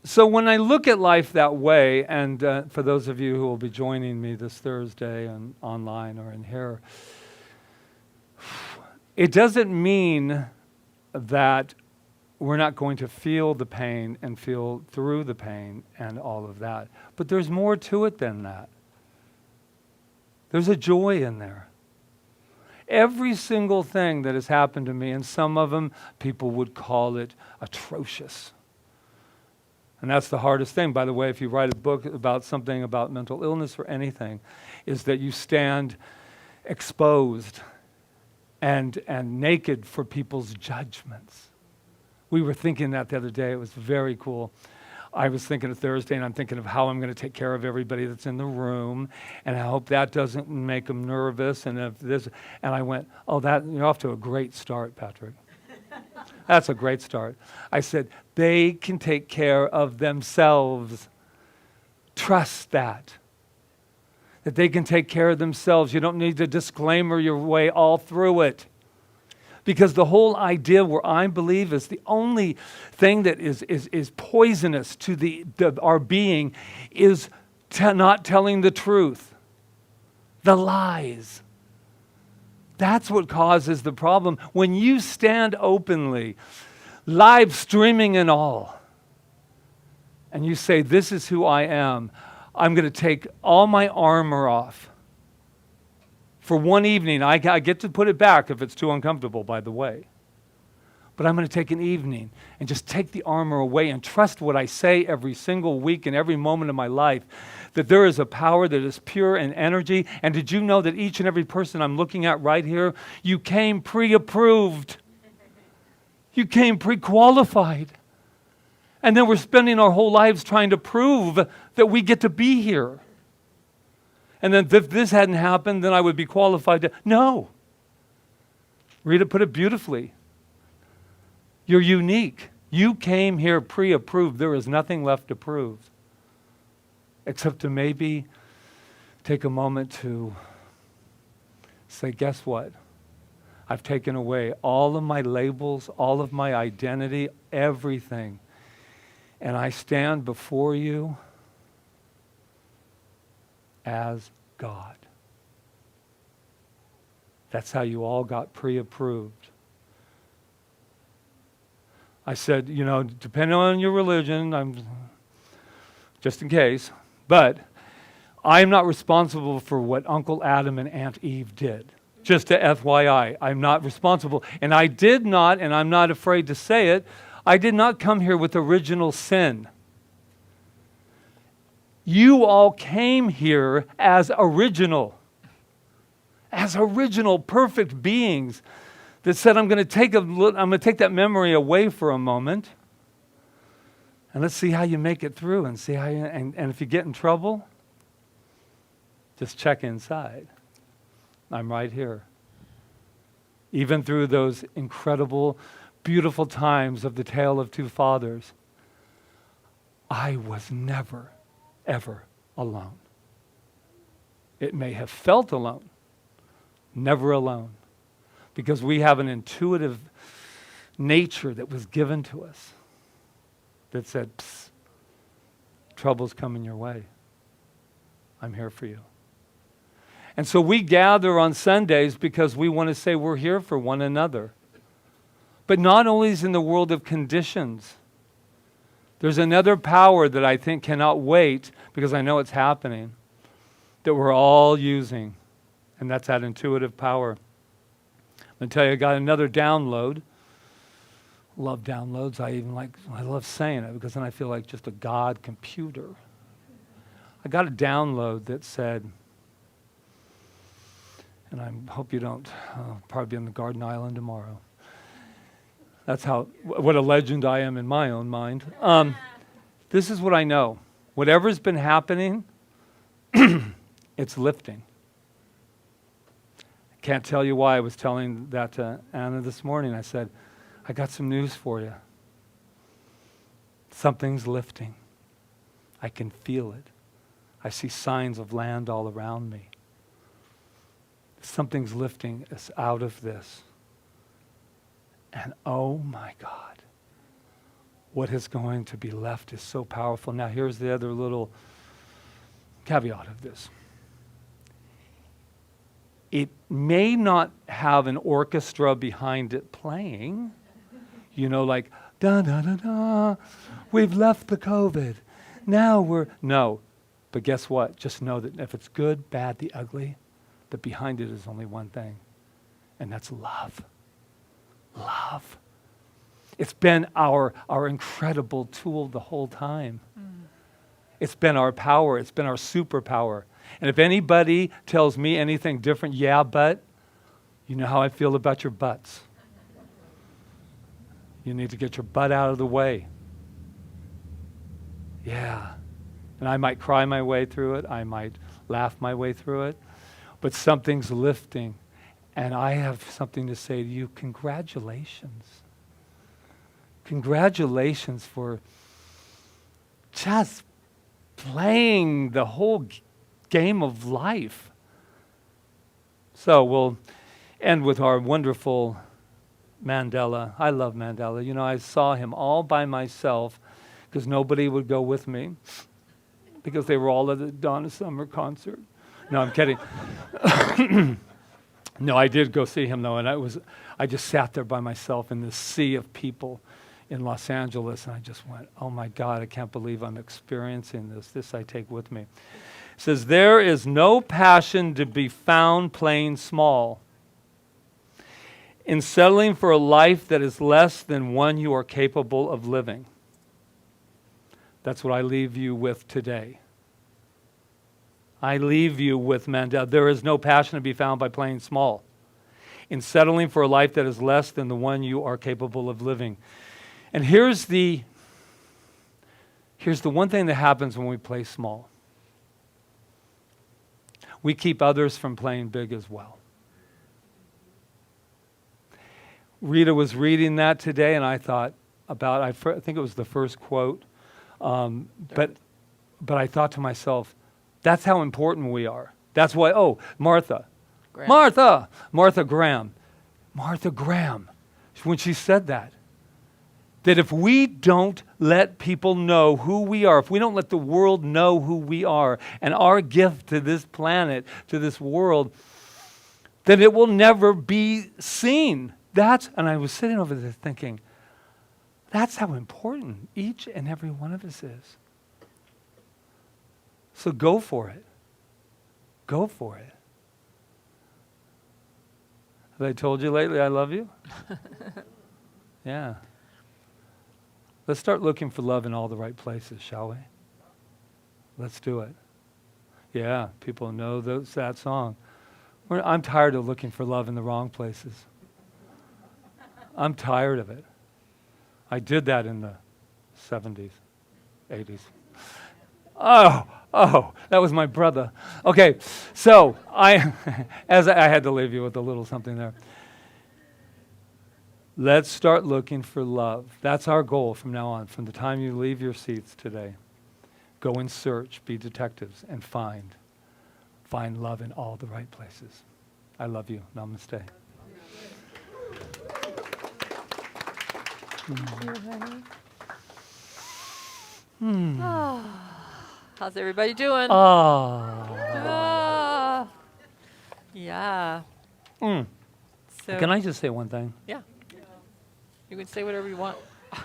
So when I look at life that way, and for those of you who will be joining me this Thursday and online or in here, it doesn't mean that we're not going to feel the pain and feel through the pain and all of that. But there's more to it than that. There's a joy in there. Every single thing that has happened to me, and some of them, people would call it atrocious. And that's the hardest thing, by the way, if you write a book about something about mental illness or anything, is that you stand exposed and naked for people's judgments. We were thinking that the other day. It was very cool. I was thinking of Thursday, and I'm thinking of how I'm going to take care of everybody that's in the room, and I hope that doesn't make them nervous. And if this, and I went, oh, you're off to a great start, Patrick. That's a great start. I said, they can take care of themselves. Trust that they can take care of themselves. You don't need to disclaimer your way all through it. Because the whole idea, where I believe, is the only thing that is poisonous to our being is not telling the truth. The lies. That's what causes the problem. When you stand openly, live streaming and all, and you say, this is who I am, I'm going to take all my armor off. For one evening, I get to put it back if it's too uncomfortable, by the way. But I'm going to take an evening and just take the armor away and trust what I say every single week and every moment of my life, that there is a power that is pure and energy. And did you know that each and every person I'm looking at right here, you came pre-approved. You came pre-qualified. And then we're spending our whole lives trying to prove that we get to be here. And then if this hadn't happened, then I would be qualified to. No. Rita put it beautifully. You're unique. You came here pre-approved. There is nothing left to prove. Except to maybe take a moment to say, guess what? I've taken away all of my labels, all of my identity, everything. And I stand before you as God. That's how you all got pre-approved. I said, depending on your religion, I'm just in case, but I'm not responsible for what Uncle Adam and Aunt Eve did. Just to FYI, I'm not responsible. And I did not, and I'm not afraid to say it, I did not come here with original sin. You all came here as original perfect beings that said, I'm going to take that memory away for a moment, and let's see how you make it through, and see how and if you get in trouble, just check inside. I'm right here. Even through those incredible, beautiful times of the Tale of Two Fathers, I was never, ever alone. It may have felt alone, never alone, because we have an intuitive nature that was given to us that said, psst, trouble's coming your way. I'm here for you. And so we gather on Sundays because we want to say we're here for one another. But not only is in the world of conditions. There's another power that I think cannot wait, because I know it's happening, that we're all using, and that's that intuitive power. I'm going to tell you, I got another download. Love downloads. I love saying it, because then I feel like just a God computer. I got a download that said, and I hope you don't, probably be on the Garden Island tomorrow. That's what a legend I am in my own mind. This is what I know. Whatever's been happening, it's lifting. I can't tell you why. I was telling that to Anna this morning. I said, I got some news for you. Something's lifting. I can feel it. I see signs of land all around me. Something's lifting us out of this. And oh my God, what is going to be left is so powerful. Now here's the other little caveat of this. It may not have an orchestra behind it playing, like, da da da da, we've left the COVID. Now no. But guess what? Just know that if it's good, bad, the ugly, that behind it is only one thing, and that's love. Love. It's been our incredible tool the whole time. It's been our power. It's been our superpower. And if anybody tells me anything different, yeah, but, you know how I feel about your butts. You need to get your butt out of the way. Yeah. And I might cry my way through it. I might laugh my way through it. But something's lifting. And I have something to say to you. Congratulations. Congratulations for just playing the whole game of life. So we'll end with our wonderful Mandela. I love Mandela. You know, I saw him all by myself because nobody would go with me because they were all at the Donna Summer concert. No, I'm kidding. No, I did go see him though, and I just sat there by myself in this sea of people in Los Angeles, and I just went, oh my God, I can't believe I'm experiencing this. This I take with me. It says, there is no passion to be found playing small, in settling for a life that is less than one you are capable of living. That's what I leave you with today. I leave you with Mandela. There is no passion to be found by playing small, in settling for a life that is less than the one you are capable of living. And here's the one thing that happens when we play small. We keep others from playing big as well. Rita was reading that today, and I thought about, I think it was the first quote, but I thought to myself, that's how important we are. That's why, Martha Graham, when she said that if we don't let people know who we are, if we don't let the world know who we are and our gift to this planet, to this world, then it will never be seen. And I was sitting over there thinking, that's how important each and every one of us is. So go for it. Go for it. Have I told you lately I love you? Yeah. Let's start looking for love in all the right places, shall we? Let's do it. Yeah, people know that song. I'm tired of looking for love in the wrong places. I'm tired of it. I did that in the 70s, 80s. Oh, that was my brother. Okay, so I had to leave you with a little something there. Let's start looking for love. That's our goal from now on. From the time you leave your seats today, go and search, be detectives, and find love in all the right places. I love you. Namaste. How's everybody doing? Yeah. So Can I just say one thing? Yeah. You can say whatever you want.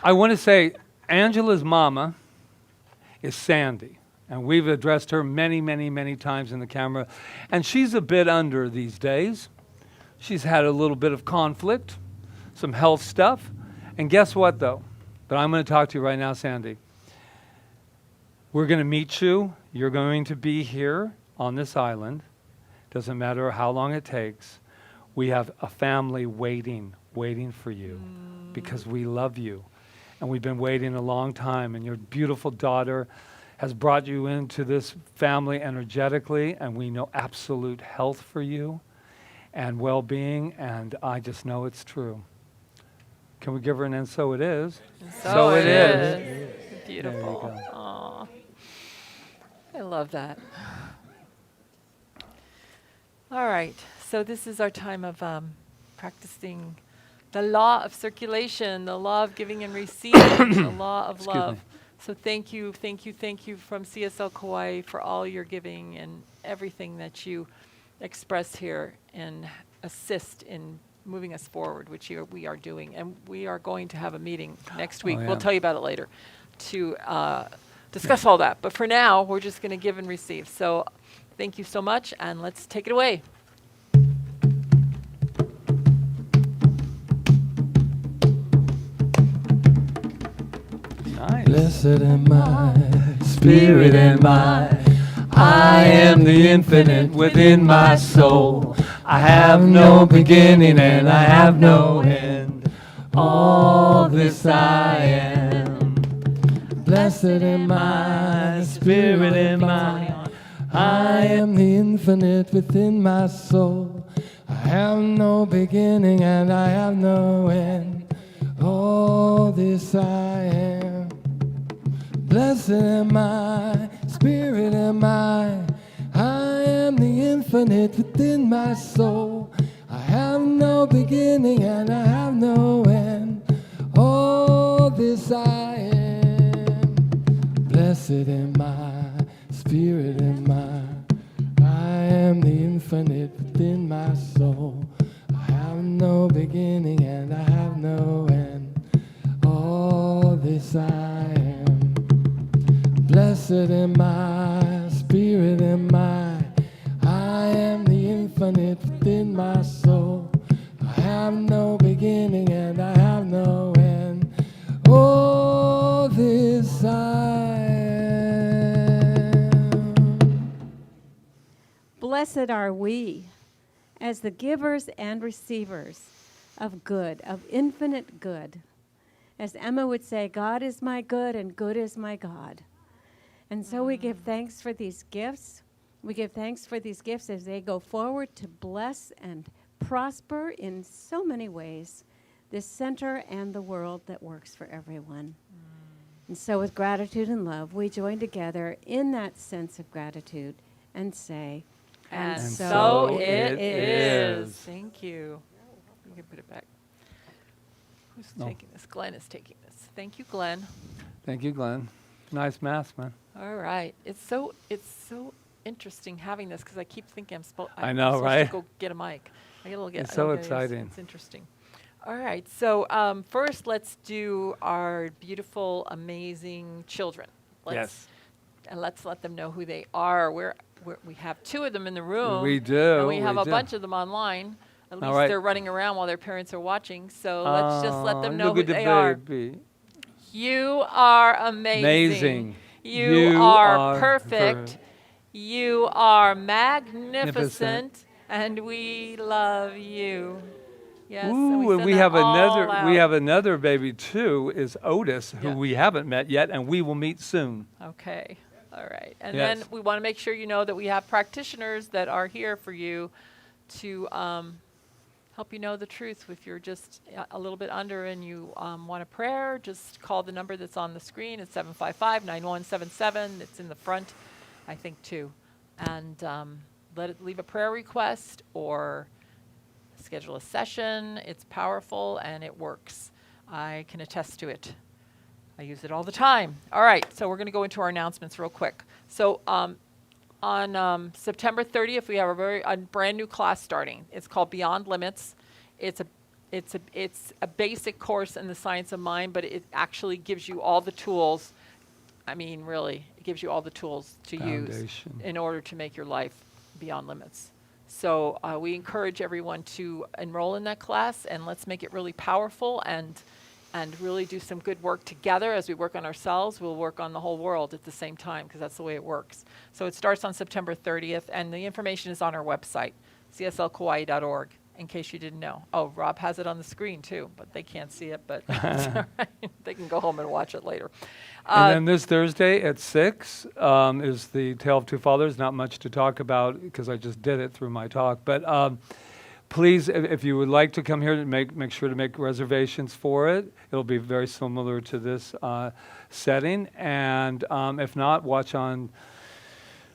I want to say Angela's mama is Sandy, and we've addressed her many, many, many times in the camera, and she's a bit under these days. She's had a little bit of conflict, some health stuff, and guess what, though? But I'm going to talk to you right now, Sandy. We're going to meet you. You're going to be here on this island. Doesn't matter how long it takes. We have a family waiting for you because we love you. And we've been waiting a long time. And your beautiful daughter has brought you into this family energetically. And we know absolute health for you and well-being. And I just know it's true. Can we give her an and so it is? So it is. Beautiful. There you go. Aww. I love that. All right. So this is our time of practicing the law of circulation, the law of giving and receiving, the law of love. So thank you from CSL Kauai for all your giving and everything that you express here and assist in moving us forward, which we are doing. And we are going to have a meeting next week. We'll tell you about it later to discuss all that. But for now, we're just going to give and receive. So thank you so much, and let's take it away. Blessed am I, Spirit am I am the infinite within my soul. I have no beginning and I have no end. All this I am. Blessed am I, Spirit am I am the infinite within my soul. I have no beginning and I have no end. All this I am. Blessed am I, Spirit am I am the infinite within my soul. I have no beginning and I have no end. All this I am. Blessed am I, Spirit am I am the infinite within my soul. I have no beginning and I have no end. All this I am. Blessed am I, Spirit am I am the infinite within my soul. I have no beginning and I have no end. All this I am. Blessed are we as the givers and receivers of good, of infinite good. As Emma would say, God is my good and good is my God. And so we give thanks for these gifts. We give thanks for these gifts as they go forward to bless and prosper in so many ways this center and the world that works for everyone. And so with gratitude and love, we join together in that sense of gratitude and say, And so so it it is. is. Thank you. You can put it back. Who's No. taking this? Glenn is taking this. Thank you, Glenn. Thank you, Glenn. Nice mask, man. All right. It's so interesting having this because I keep thinking I'm supposed right? to go get a mic. I gotta get. It's so okay, exciting. It's interesting. All right. So first, let's do our beautiful, amazing children. And let's let them know who they are. We have two of them in the room. We do. And we have a do. bunch of them online. At least right. they're running around while their parents are watching. So let's just let them know look who at the they are. baby. You are amazing. Amazing. You are perfect. You are magnificent. And we love you. Yes. and Ooh, and send we that have all we out. have another baby too. Is Otis, who Yeah. we haven't met yet, and we will meet soon. Okay. All right. And Yes. then we want to make sure you know that we have practitioners that are here for you to help you know the truth. If you're just a little bit under and you want a prayer, just call the number that's on the screen. It's 755-9177. It's in the front, I think, too. And leave a prayer request or schedule a session. It's powerful and it works. I can attest to it. I use it all the time. All right, so we're going to go into our announcements real quick. So on September 30th, we have a brand new class starting. It's called Beyond Limits. It's a basic course in the science of mind, but it actually gives you all the tools. I mean, really, it gives you all the tools to use Foundation. in order to make your life beyond limits. So we encourage everyone to enroll in that class, and let's make it really powerful and really do some good work together. As we work on ourselves, we'll work on the whole world at the same time, because that's the way it works. So it starts on September 30th, and the information is on our website, cslkauai.org, in case you didn't know. Oh, Rob has it on the screen too, but they can't see it, but it's all right. They can go home and watch it later. And then this Thursday at 6 is the Tale of Two Fathers. Not much to talk about because I just did it through my talk. But please, if you would like to come here, make sure to make reservations for it. It'll be very similar to this setting. And if not, watch on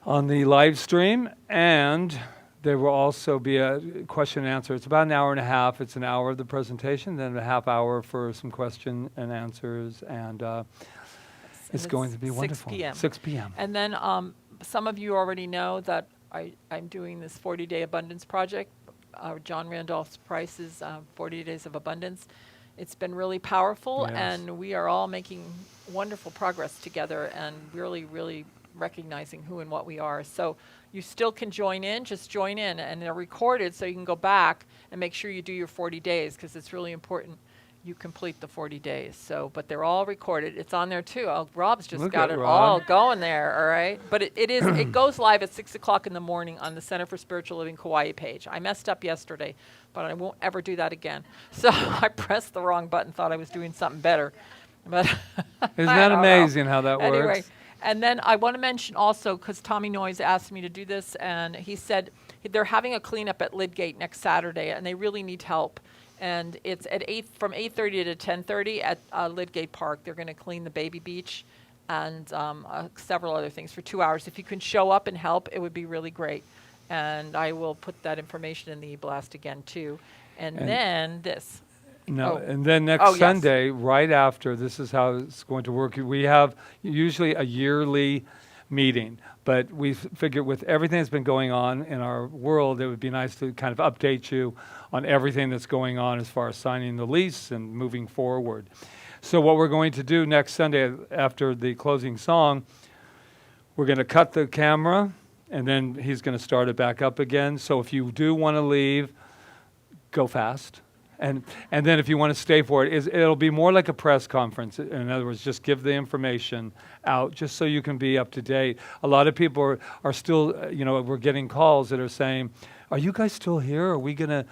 the live stream. And there will also be a question and answer. It's about an hour and a half. It's an hour of the presentation, then a half hour for some question and answers. And it's going to be wonderful. 6 p.m. 6 p.m. And then some of you already know that I'm doing this 40-day abundance project. John Randolph Price's 40 Days of Abundance. It's been really powerful, Yes. and we are all making wonderful progress together and really, really recognizing who and what we are. So you still can join in, just join in, and they're recorded so you can go back and make sure you do your 40 days, because it's really important you complete the 40 days. So, but they're all recorded. It's on there too. Oh, Rob's just Look got at it Rob. all going there. All right. But it goes live at 6 o'clock in the morning on the Center for Spiritual Living Kauai page. I messed up yesterday, but I won't ever do that again. So I pressed the wrong button, thought I was doing something better. But Isn't I that don't know. amazing how that Anyway, works? and then I want to mention also, because Tommy Noyes asked me to do this, and he said they're having a cleanup at Lidgate next Saturday, and they really need help. And it's at from 8:30 to 10:30 at Lidgate Park. They're going to clean the baby beach and several other things for 2 hours. If you can show up and help, it would be really great. And I will put that information in the e-blast again too. And then this. No, Oh. and then next Oh, yes. Sunday, right after, this is how it's going to work. We have usually a yearly meeting, but we figure with everything that's been going on in our world, it would be nice to kind of update you on everything that's going on as far as signing the lease and moving forward. So what we're going to do next Sunday after the closing song, we're going to cut the camera, and then he's going to start it back up again. So if you do want to leave, go fast. And then if you want to stay for it, it'll be more like a press conference. In other words, just give the information out just so you can be up to date. A lot of people are still, we're getting calls that are saying, are you guys still here? Are we gonna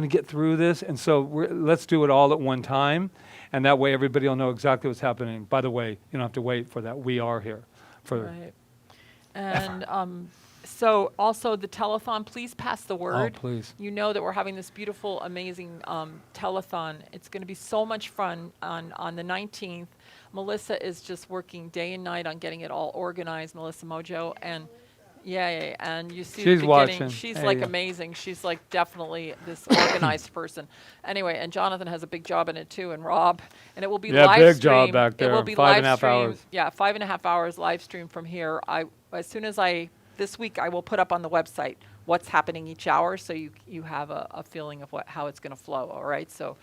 get through this? And so let's do it all at one time. And that way everybody will know exactly what's happening. By the way, you don't have to wait for that. We are here. Right. And so also the telethon, please pass the word. Oh, please. You know that we're having this beautiful, amazing telethon. It's going to be so much fun on the 19th. Melissa is just working day and night on getting it all organized, Melissa Mojo. And yeah, and you see She's the beginning. watching. She's Hey, like yeah. amazing. She's like definitely this organized person. Anyway, and Jonathan has a big job in it too, and Rob. And it will be live big streamed. job back there. It will be 5.5 live streamed. hours. Yeah, 5.5 hours live stream from here. As soon as this week I will put up on the website what's happening each hour, so you have a feeling of how it's going to flow. All right, so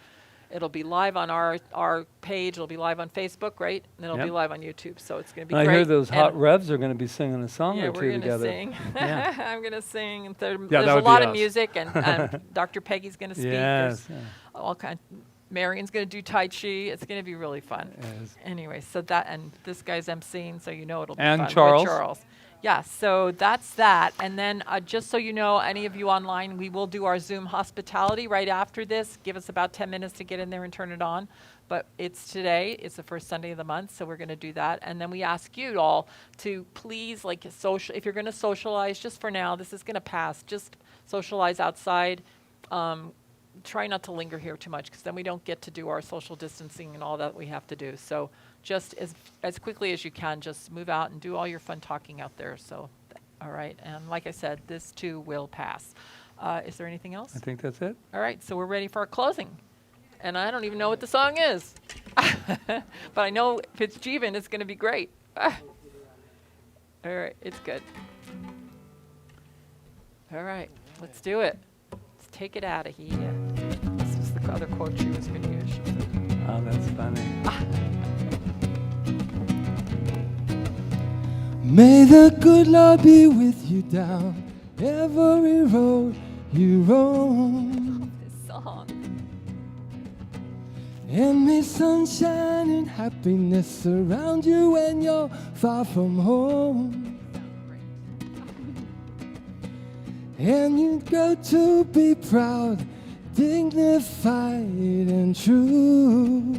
it'll be live on our page. It'll be live on Facebook, right? And it'll be Yep. live on YouTube. So it's going to be I great. hear those hot And Revs are going to be singing a song yeah, or we're two going to together. sing. Yeah. I'm going to sing. And there's that a would be lot of us. music, and Dr. Peggy's going to speak. Yes. There's all kind. Marion's going to do Tai Chi. It's going to be really fun. Yes. Anyway, so that, and this guy's emceeing, so you know it'll be And fun. Charles. With Charles. Yeah, so that's that. And then just so you know, any of you online, we will do our Zoom hospitality right after this. Give us about 10 minutes to get in there and turn it on. But it's today. It's the first Sunday of the month, so we're going to do that. And then we ask you all to please, if you're going to socialize, just for now, this is going to pass. Just socialize outside. Try not to linger here too much, because then we don't get to do our social distancing and all that we have to do. So just as quickly as you can, just move out and do all your fun talking out there. So, all right. And like I said, this too will pass. Is there anything else? I think that's it. All right. So we're ready for our closing. And I don't even know what the song is. But I know if it's Jeevan, it's going to be great. All right. It's good. All right. Let's do it. Let's take it out of here. This was the other quote she was going to use. She said, Oh, that's funny. May the good Lord be with you down every road you roam. this song. And may sunshine and happiness surround you when you're far from home. And you go to be proud, dignified and true.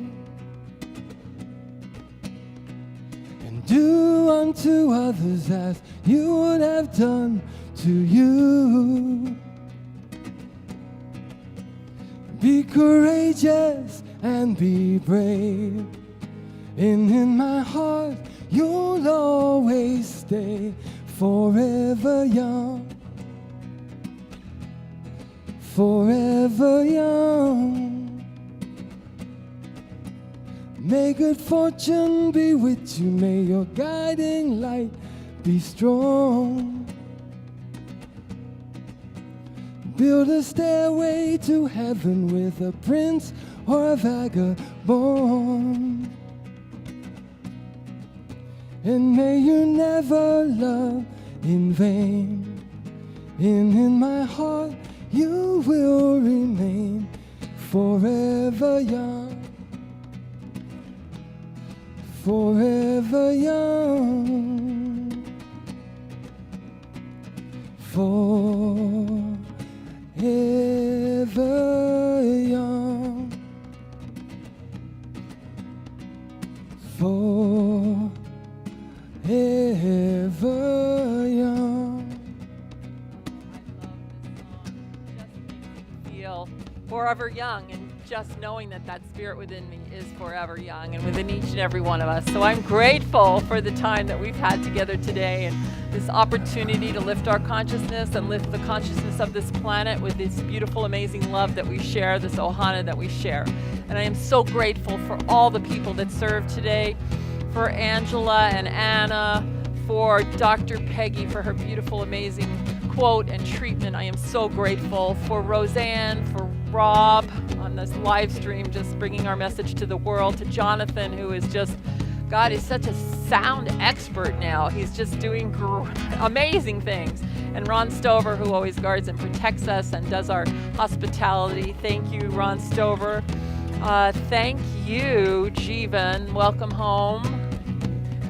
And do unto others as you would have done to you. Be courageous and be brave. And in my heart you'll always stay forever young. Forever young. May good fortune be with you. May your guiding light be strong. Build a stairway to heaven with a prince or a vagabond. And may you never love in vain. And in my heart you will remain forever young, forever young, forever young, forever young. Feel forever young, and just knowing that that spirit within me is forever young and within each and every one of us. So I'm grateful for the time that we've had together today and this opportunity to lift our consciousness and lift the consciousness of this planet with this beautiful, amazing love that we share, this ohana that we share. And I am so grateful for all the people that served today, for Angela and Anna, for Dr. Peggy for her beautiful, amazing quote and treatment. I am so grateful for Roseanne, for Rob on this live stream, just bringing our message to the world, to Jonathan, who is just, God, is such a sound expert now. He's just doing amazing things. And Ron Stover, who always guards and protects us and does our hospitality. Thank you, Ron Stover. Thank you, Jeevan. Welcome home.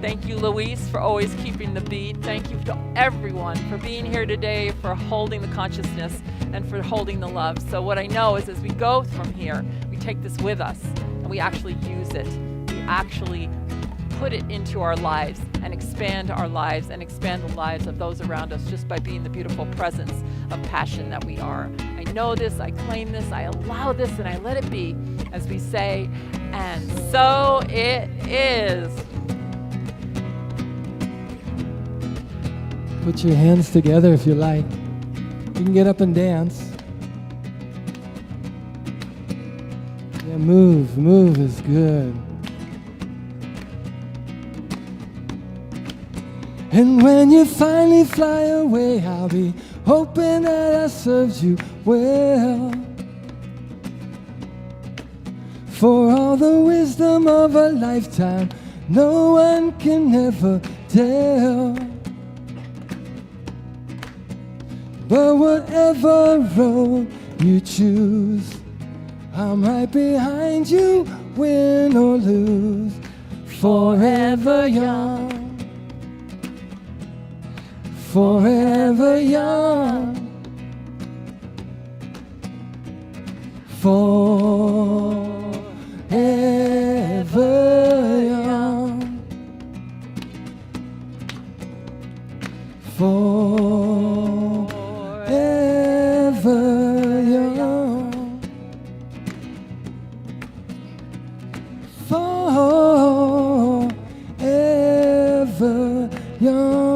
Thank you, Luis, for always keeping the beat. Thank you to everyone for being here today, for holding the consciousness and for holding the love. So what I know is as we go from here, we take this with us and we actually use it. We actually put it into our lives and expand our lives and expand the lives of those around us just by being the beautiful presence of passion that we are. I know this, I claim this, I allow this, and I let it be, as we say, and so it is. Put your hands together if you like. You can get up and dance. Yeah, move is good. And when you finally fly away, I'll be hoping that I served you well. For all the wisdom of a lifetime, no one can ever tell. But whatever road you choose, I'm right behind you, win or lose. Forever young, forever young, forever young, forever young, forever young.